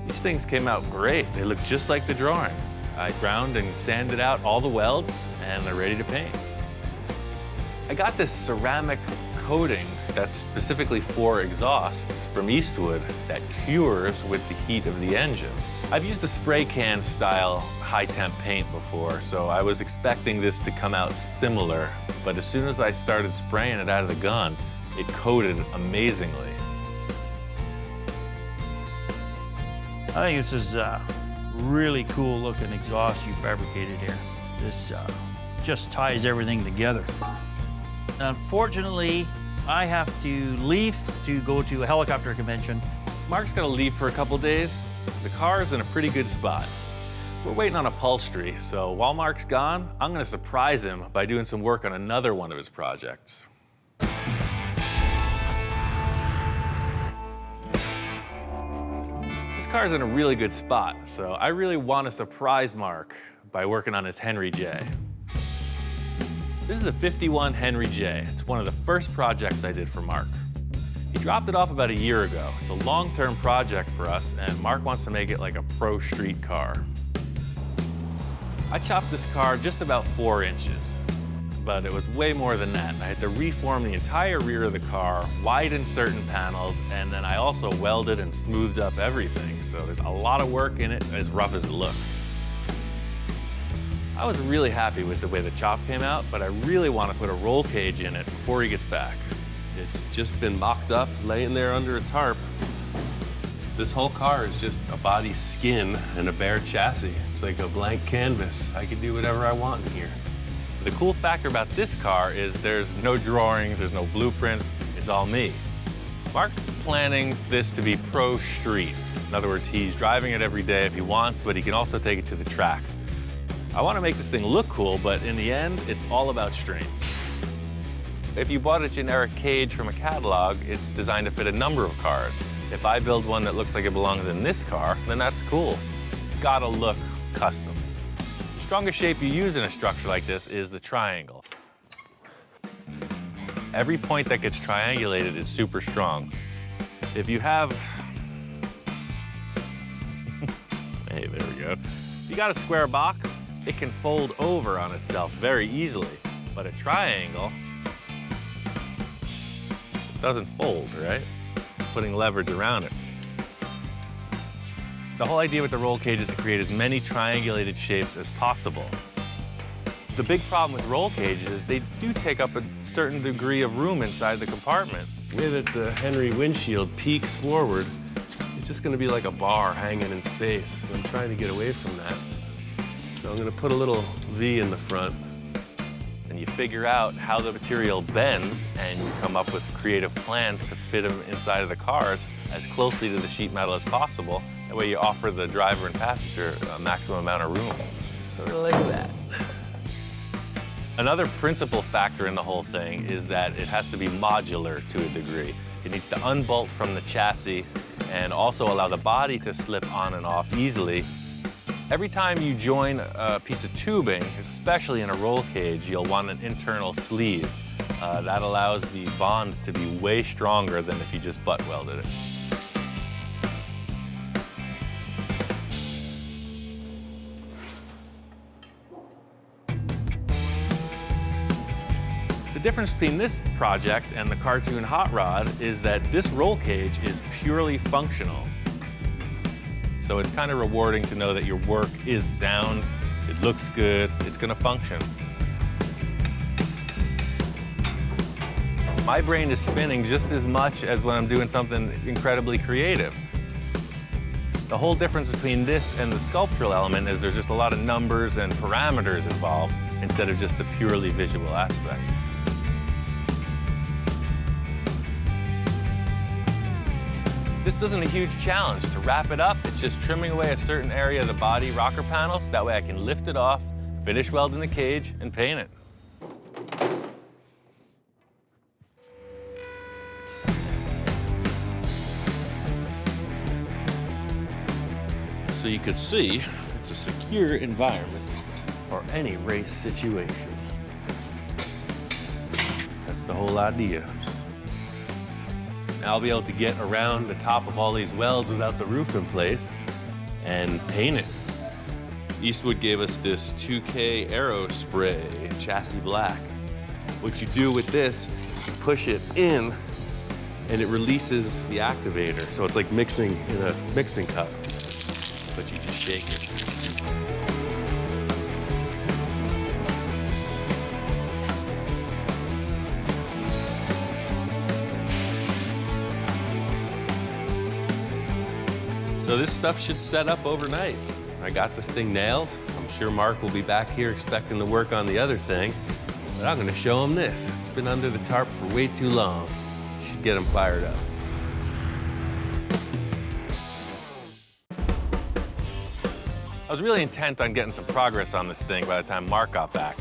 These things came out great. They look just like the drawing. I ground and sanded out all the welds, and they're ready to paint. I got this ceramic coating that's specifically for exhausts from Eastwood that cures with the heat of the engine. I've used the spray can style high temp paint before, so I was expecting this to come out similar, but as soon as I started spraying it out of the gun, it coated amazingly. I think this is really cool looking exhaust you fabricated here. This just ties everything together. Unfortunately, I have to leave to go to a helicopter convention. Mark's gonna leave for a couple days. The car's in a pretty good spot. We're waiting on upholstery, so while Mark's gone, I'm gonna surprise him by doing some work on another one of his projects. This car's in a really good spot, so I really want to surprise Mark by working on his Henry J. This is a 51 Henry J. It's one of the first projects I did for Mark. He dropped it off about a year ago. It's a long-term project for us, and Mark wants to make it like a pro street car. I chopped this car just about 4 inches, but it was way more than that. I had to reform the entire rear of the car, widen certain panels, and then I also welded and smoothed up everything. So there's a lot of work in it, as rough as it looks. I was really happy with the way the chop came out, but I really want to put a roll cage in it before he gets back. It's just been mocked up, laying there under a tarp. This whole car is just a body skin and a bare chassis. It's like a blank canvas. I can do whatever I want in here. The cool factor about this car is there's no drawings, there's no blueprints, it's all me. Mark's planning this to be pro street. In other words, he's driving it every day if he wants, but he can also take it to the track. I want to make this thing look cool, but in the end, it's all about strength. If you bought a generic cage from a catalog, it's designed to fit a number of cars. If I build one that looks like it belongs in this car, then that's cool. It's gotta look custom. The strongest shape you use in a structure like this is the triangle. Every point that gets triangulated is super strong. If you have, hey, there we go. If you got a square box, it can fold over on itself very easily, but a triangle, it doesn't fold, right? It's putting leverage around it. The whole idea with the roll cage is to create as many triangulated shapes as possible. The big problem with roll cages is they do take up a certain degree of room inside the compartment. The way that the Henry windshield peaks forward, it's just gonna be like a bar hanging in space. I'm trying to get away from that. So I'm gonna put a little V in the front. And you figure out how the material bends, and you come up with creative plans to fit them inside of the cars as closely to the sheet metal as possible. That way you offer the driver and passenger a maximum amount of room. Sort of like that. Another principal factor in the whole thing is that it has to be modular to a degree. It needs to unbolt from the chassis and also allow the body to slip on and off easily. Every time you join a piece of tubing, especially in a roll cage, you'll want an internal sleeve. That allows the bond to be way stronger than if you just butt welded it. The difference between this project and the cartoon hot rod is that this roll cage is purely functional. So it's kind of rewarding to know that your work is sound, it looks good, it's gonna function. My brain is spinning just as much as when I'm doing something incredibly creative. The whole difference between this and the sculptural element is there's just a lot of numbers and parameters involved instead of just the purely visual aspect. This isn't a huge challenge. To wrap it up, it's just trimming away a certain area of the body rocker panels. That way I can lift it off, finish welding the cage, and paint it. So you could see, it's a secure environment for any race situation. That's the whole idea. Now I'll be able to get around the top of all these welds without the roof in place and paint it. Eastwood gave us this 2K aero spray, chassis black. What you do with this, you push it in and it releases the activator. So it's like mixing in a mixing cup, but you just shake it. So this stuff should set up overnight. I got this thing nailed. I'm sure Mark will be back here expecting to work on the other thing, but I'm gonna show him this. It's been under the tarp for way too long. Should get him fired up. I was really intent on getting some progress on this thing by the time Mark got back.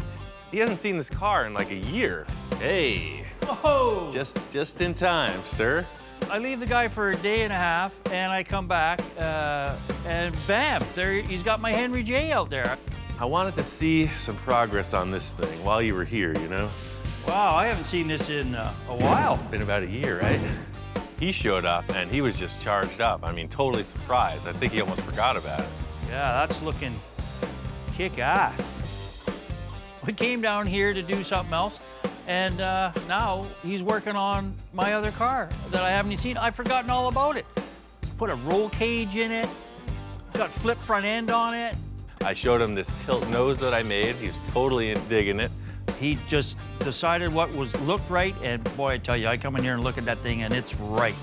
He hasn't seen this car in like a year. Hey. Whoa! Just in time, sir. I leave the guy for a day and a half, and I come back, and bam, there he's got my Henry J out there. I wanted to see some progress on this thing while you were here, you know? Wow, I haven't seen this in a while. Been about a year, right? He showed up, and he was just charged up. I mean, totally surprised. I think he almost forgot about it. Yeah, that's looking kick-ass. We came down here to do something else, and now he's working on my other car that I haven't seen. I've forgotten all about it. He's put a roll cage in it, got flip front end on it. I showed him this tilt nose that I made. He's totally digging it. He just decided what looked right, and boy, I tell you, I come in here and look at that thing, and it's right.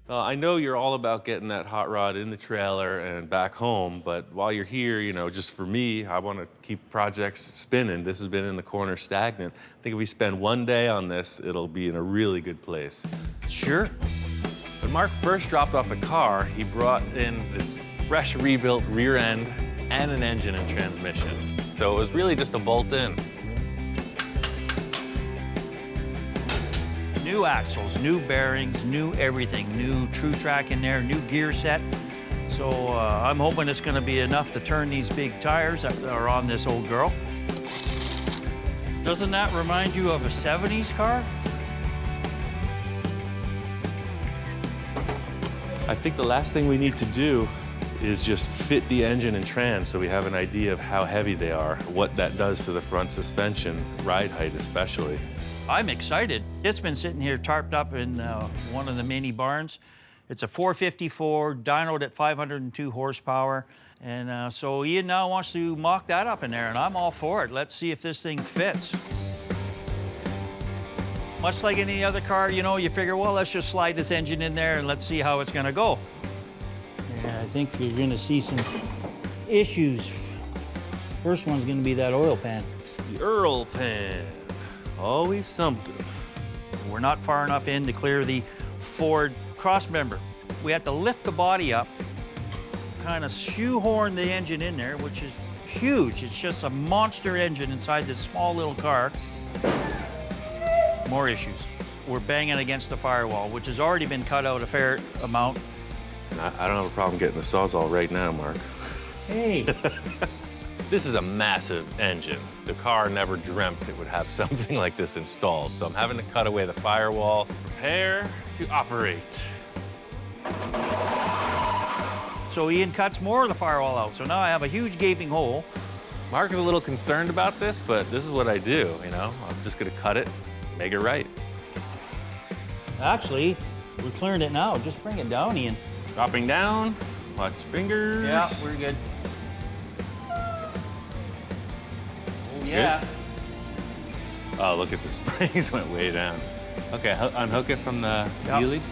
I know you're all about getting that hot rod in the trailer and back home, but while you're here, you know, just for me, I want to keep projects spinning. This has been in the corner stagnant. I think if we spend one day on this, it'll be in a really good place. Sure. When Mark first dropped off the car, he brought in this fresh rebuilt rear end and an engine and transmission. So it was really just a bolt in. New axles, new bearings, new everything, new true track in there, new gear set. So I'm hoping it's gonna be enough to turn these big tires that are on this old girl. Doesn't that remind you of a 70s car? I think the last thing we need to do is just fit the engine and trans so we have an idea of how heavy they are, what that does to the front suspension, ride height especially. I'm excited. It's been sitting here tarped up in one of the mini barns. It's a 454, dynoed at 502 horsepower. And so Ian now wants to mock that up in there, and I'm all for it. Let's see if this thing fits. Much like any other car, you know, you figure, well, let's just slide this engine in there and let's see how it's gonna go. Yeah, I think you're gonna see some issues. First one's gonna be that oil pan. The oil pan. Always something. We're not far enough in to clear the Ford crossmember. We had to lift the body up, kind of shoehorn the engine in there, which is huge. It's just a monster engine inside this small little car. More issues. We're banging against the firewall, which has already been cut out a fair amount. I don't have a problem getting the Sawzall right now, Mark. Hey. This is a massive engine. The car never dreamt it would have something like this installed, so I'm having to cut away the firewall. Prepare to operate. So Ian cuts more of the firewall out, so now I have a huge gaping hole. Mark is a little concerned about this, but this is what I do, you know? I'm just gonna cut it, make it right. Actually, we're clearing it now. Just bring it down, Ian. Dropping down, watch fingers. Yeah, we're good. Oh, yeah. Oh, look at the springs went way down. Okay, unhook it from the wheelie.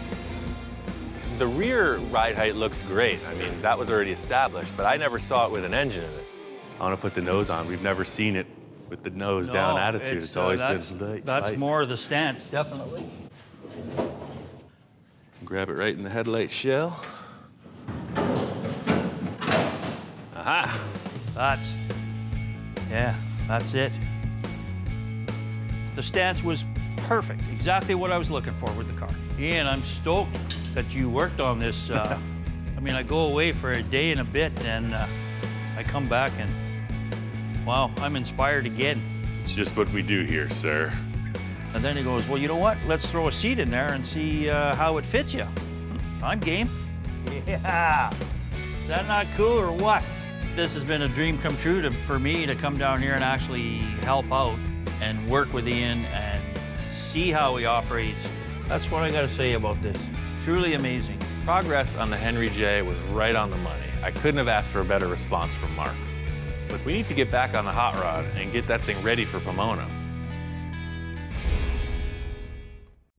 The rear ride height looks great. I mean, that was already established, but I never saw it with an engine in it. I want to put the nose on. We've never seen it with the nose down attitude. It's always been That's more of the stance, definitely. Grab it right in the headlight shell. Aha! That's it. The stance was perfect, exactly what I was looking for with the car. Ian, I'm stoked that you worked on this. I mean, I go away for a day and a bit, and I come back and, wow, I'm inspired again. It's just what we do here, sir. And then he goes, well, you know what? Let's throw a seat in there and see how it fits you. I'm game. Yeah. Is that not cool or what? This has been a dream come true for me to come down here and actually help out and work with Ian and see how he operates. That's what I got to say about this. Truly amazing. Progress on the Henry J was right on the money. I couldn't have asked for a better response from Mark. But we need to get back on the hot rod and get that thing ready for Pomona.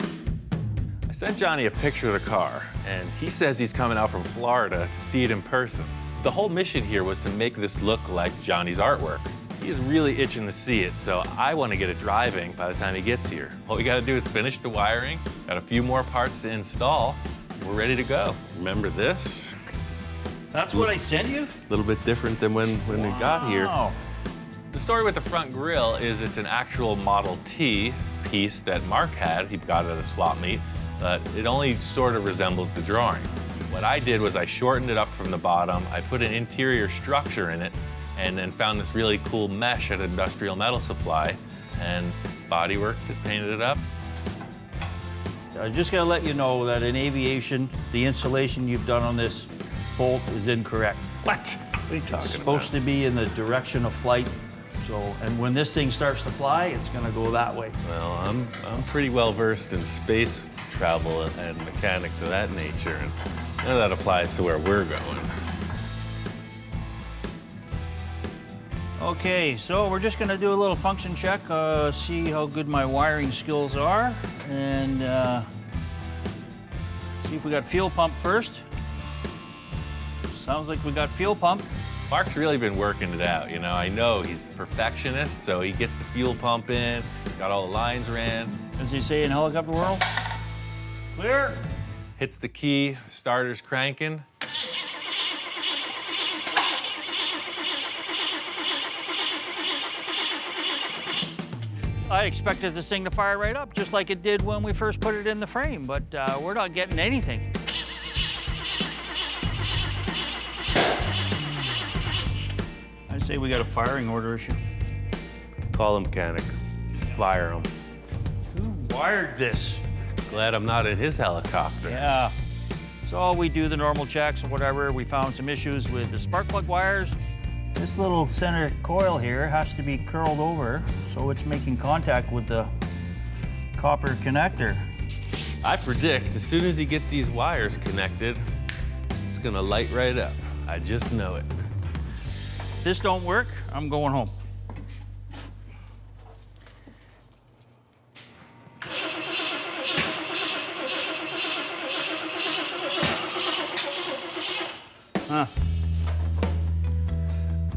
I sent Johnny a picture of the car, and he says he's coming out from Florida to see it in person. The whole mission here was to make this look like Johnny's artwork. He's really itching to see it, so I want to get it driving by the time he gets here. All we got to do is finish the wiring, got a few more parts to install, and we're ready to go. Remember this? That's what I sent you? A little bit different than when we got here. The story with the front grille is it's an actual Model T piece that Mark had. He got it at a swap meet, but it only sort of resembles the drawing. What I did was I shortened it up from the bottom, I put an interior structure in it, and then found this really cool mesh at Industrial Metal Supply, and bodyworked it, painted it up. I just gotta let you know that in aviation, the insulation you've done on this bolt is incorrect. What? What are you talking about? It's supposed to be in the direction of flight. So, and when this thing starts to fly, it's gonna go that way. Well, I'm pretty well versed in space travel and mechanics of that nature, and none of that applies to where we're going. Okay, so we're just gonna do a little function check, see how good my wiring skills are, and see if we got fuel pump first. Sounds like we got fuel pump. Mark's really been working it out, you know. I know he's a perfectionist, so he gets the fuel pump in, got all the lines ran. As they say in helicopter world, clear. Hits the key, starter's cranking. I expected this thing to fire right up, just like it did when we first put it in the frame, but we're not getting anything. I say we got a firing order issue. Call him mechanic, fire him. Who wired this? Glad I'm not in his helicopter. Yeah. So we do the normal checks or whatever. We found some issues with the spark plug wires. This little center coil here has to be curled over, so it's making contact with the copper connector. I predict as soon as he gets these wires connected, it's gonna light right up. I just know it. If this don't work, I'm going home. Huh.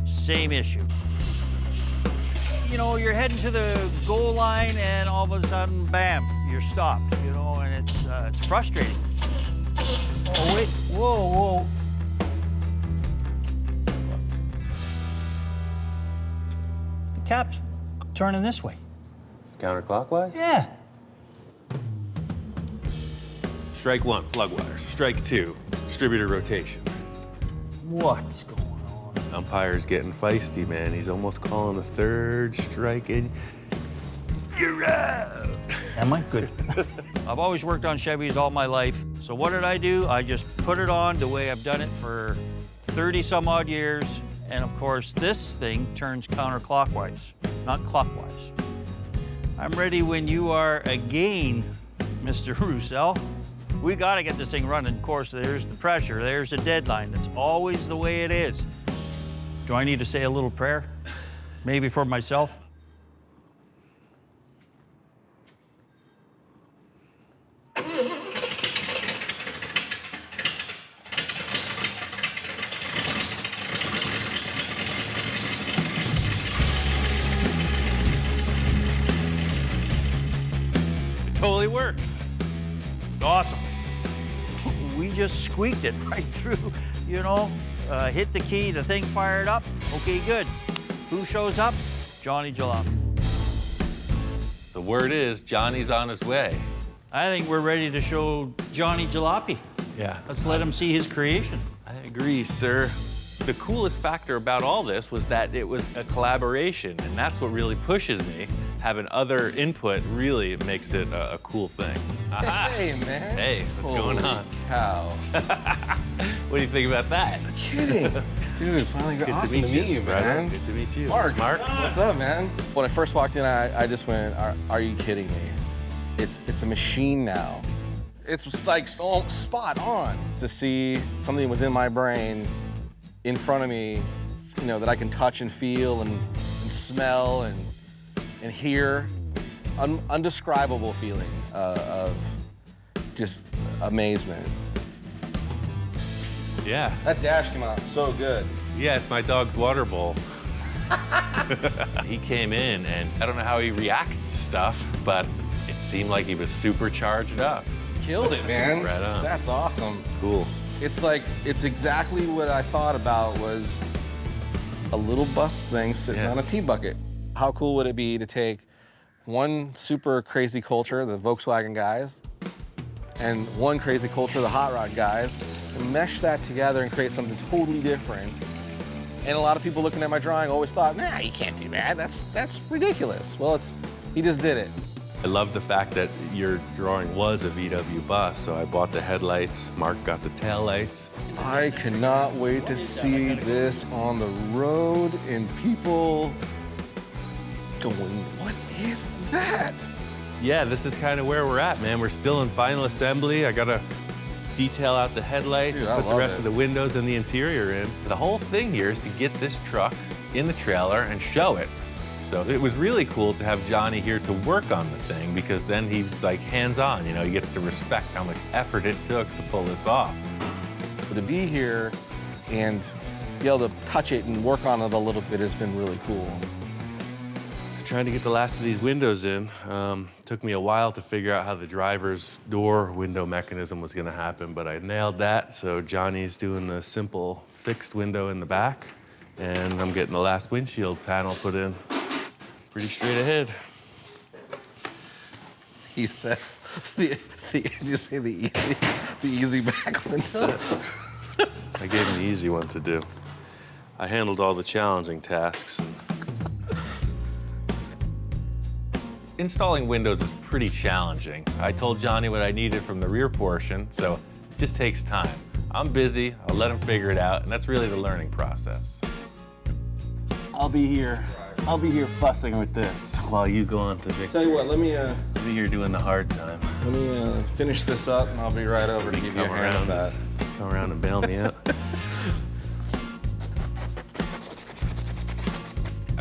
Same issue. You know, you're heading to the goal line and all of a sudden, bam, you're stopped, you know, and it's frustrating. Oh, wait, whoa, whoa. Cap's turning this way. Counterclockwise? Yeah. Strike 1, plug wires. Strike 2, distributor rotation. What's going on? Umpire's getting feisty, man. He's almost calling a third strike and you're out. Am I? Good. I've always worked on Chevys all my life. So what did I do? I just put it on the way I've done it for 30 some odd years. And of course, this thing turns counterclockwise, not clockwise. I'm ready when you are again, Mr. Rousell. We gotta get this thing running. Of course, there's the pressure, there's the deadline. That's always the way it is. Do I need to say a little prayer? Maybe for myself? Totally works. Awesome. We just squeaked it right through, you know, hit the key, the thing fired up. Okay, good. Who shows up? Johnny Jalopy. The word is Johnny's on his way. I think we're ready to show Johnny Jalopy. Yeah. Let's let him see his creation. I agree, sir. The coolest factor about all this was that it was a collaboration, and that's what really pushes me. Having other input really makes it a cool thing. Aha. Hey, man. Hey, what's going on? Holy cow. What do you think about that? Kidding. Dude, finally got awesome to meet you, man. Good to meet you. Mark. Mark. What's up, man? When I first walked in, I just went, are you kidding me? It's a machine now. It's like spot on. To see something was in my brain in front of me, you know, that I can touch and feel and smell and hear. Undescribable feeling of just amazement. Yeah. That dash came out so good. Yeah, it's my dog's water bowl. He came in, and I don't know how he reacts to stuff, but it seemed like he was super charged up. Killed it, man. Right on. That's awesome. Cool. It's exactly what I thought about was a little bus thing sitting on a tea bucket. How cool would it be to take one super crazy culture, the Volkswagen guys, and one crazy culture, the hot rod guys, and mesh that together and create something totally different. And a lot of people looking at my drawing always thought, nah, you can't do that. That's ridiculous. Well, he just did it. I love the fact that your drawing was a VW bus, so I bought the headlights, Mark got the taillights. I cannot wait to see this on the road and people going, what is that? Yeah, this is kind of where we're at, man. We're still in final assembly. I gotta detail out the headlights, Dude, I put the love rest it. of the windows and the interior in. The whole thing here is to get this truck in the trailer and show it. So it was really cool to have Johnny here to work on the thing, because then he's like hands-on, you know, he gets to respect how much effort it took to pull this off. But to be here and be able to touch it and work on it a little bit has been really cool. Trying to get the last of these windows in. Took me a while to figure out how the driver's door window mechanism was gonna happen, but I nailed that. So Johnny's doing the simple fixed window in the back, and I'm getting the last windshield panel put in. Pretty straight ahead. He says, did you say the easy back window? I gave him the easy one to do. I handled all the challenging tasks. Installing windows is pretty challenging. I told Johnny what I needed from the rear portion, so it just takes time. I'm busy, I'll let him figure it out, and that's really the learning process. I'll be here fussing with this while you go on to Victor. Tell you what, let me Be here doing the hard time. finish this up and I'll be right over to give you a hand with that. Come around and bail me out.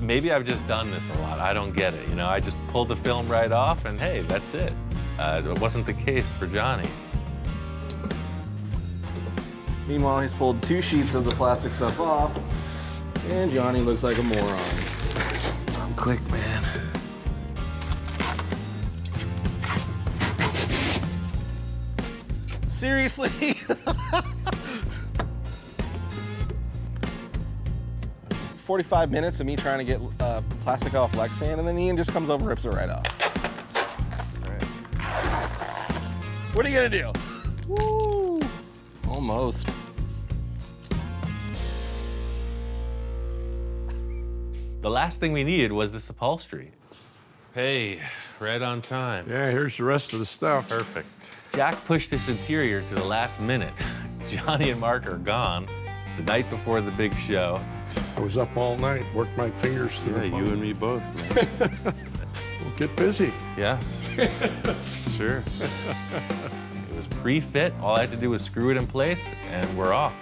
Maybe I've just done this a lot. I don't get it, you know? I just pulled the film right off and hey, that's it. It wasn't the case for Johnny. Meanwhile, he's pulled 2 sheets of the plastic stuff off, and Johnny looks like a moron. I'm quick, man. Seriously? 45 minutes of me trying to get plastic off Lexan, and then Ian just comes over and rips it right off. What are you gonna do? Woo! Almost. The last thing we needed was this upholstery. Hey, right on time. Yeah, here's the rest of the stuff. Perfect. Jack pushed this interior to the last minute. Johnny and Mark are gone. It's the night before the big show. I was up all night, worked my fingers to the bone. You and me both, man. We'll get busy. Yes, sure. It was pre-fit. All I had to do was screw it in place, and we're off.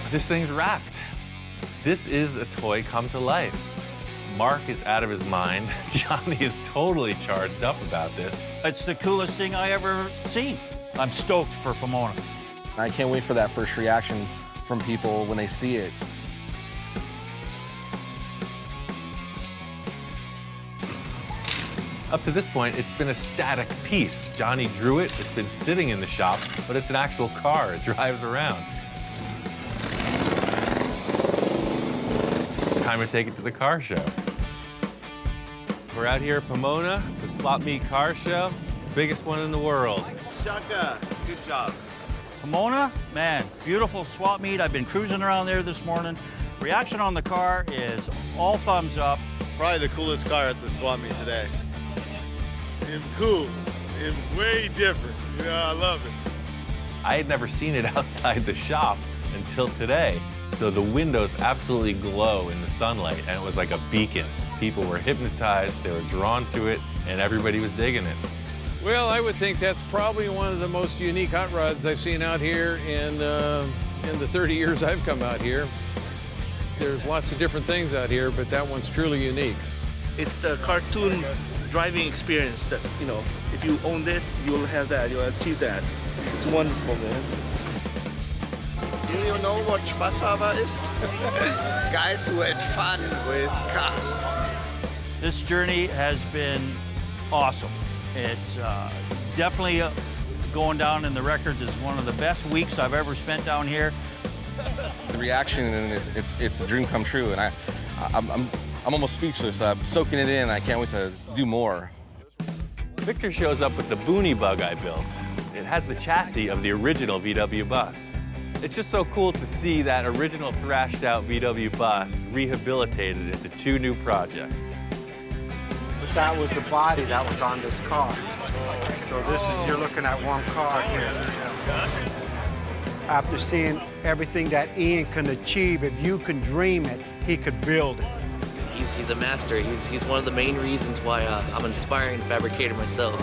This thing's wrapped. This is a toy come to life. Mark is out of his mind. Johnny is totally charged up about this. It's the coolest thing I ever seen. I'm stoked for Pomona. I can't wait for that first reaction from people when they see it. Up to this point, it's been a static piece. Johnny drew it, it's been sitting in the shop, but it's an actual car, it drives around. It's time to take it to the car show. We're out here at Pomona. It's a swap meet car show, the biggest one in the world. Shaka, good job. Pomona, man, beautiful swap meet. I've been cruising around there this morning. Reaction on the car is all thumbs up. Probably the coolest car at the swap meet today. Him cool, him way different. You know, I love it. I had never seen it outside the shop until today. So the windows absolutely glow in the sunlight, and it was like a beacon. People were hypnotized, they were drawn to it, and everybody was digging it. Well, I would think that's probably one of the most unique hot rods I've seen out here in the 30 years I've come out here. There's lots of different things out here, but that one's truly unique. It's the cartoon driving experience that, you know, if you own this, you'll have that, you'll achieve that. It's wonderful, man. Do you know what Spaßhaber is? Guys who had fun with cars. This journey has been awesome. It's definitely going down in the records as one of the best weeks I've ever spent down here. The reaction, and it's a dream come true, and I'm almost speechless. I'm soaking it in. I can't wait to do more. Victor shows up with the Boonie Bug I built. It has the chassis of the original VW bus. It's just so cool to see that original thrashed out VW bus rehabilitated into two new projects. But that was the body that was on this car. So this is, you're looking at one car here. After seeing everything that Ian can achieve, if you can dream it, he could build it. He's a master. He's one of the main reasons why I'm an aspiring fabricator myself.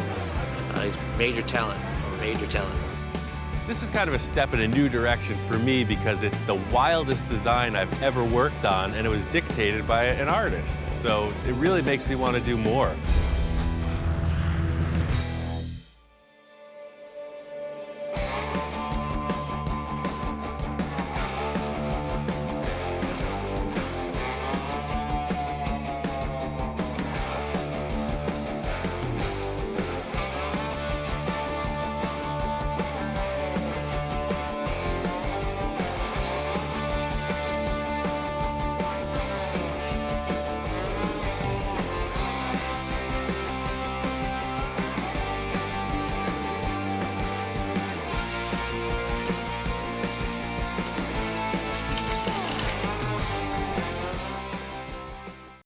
He's major talent. This is kind of a step in a new direction for me because it's the wildest design I've ever worked on, and it was dictated by an artist. So it really makes me want to do more.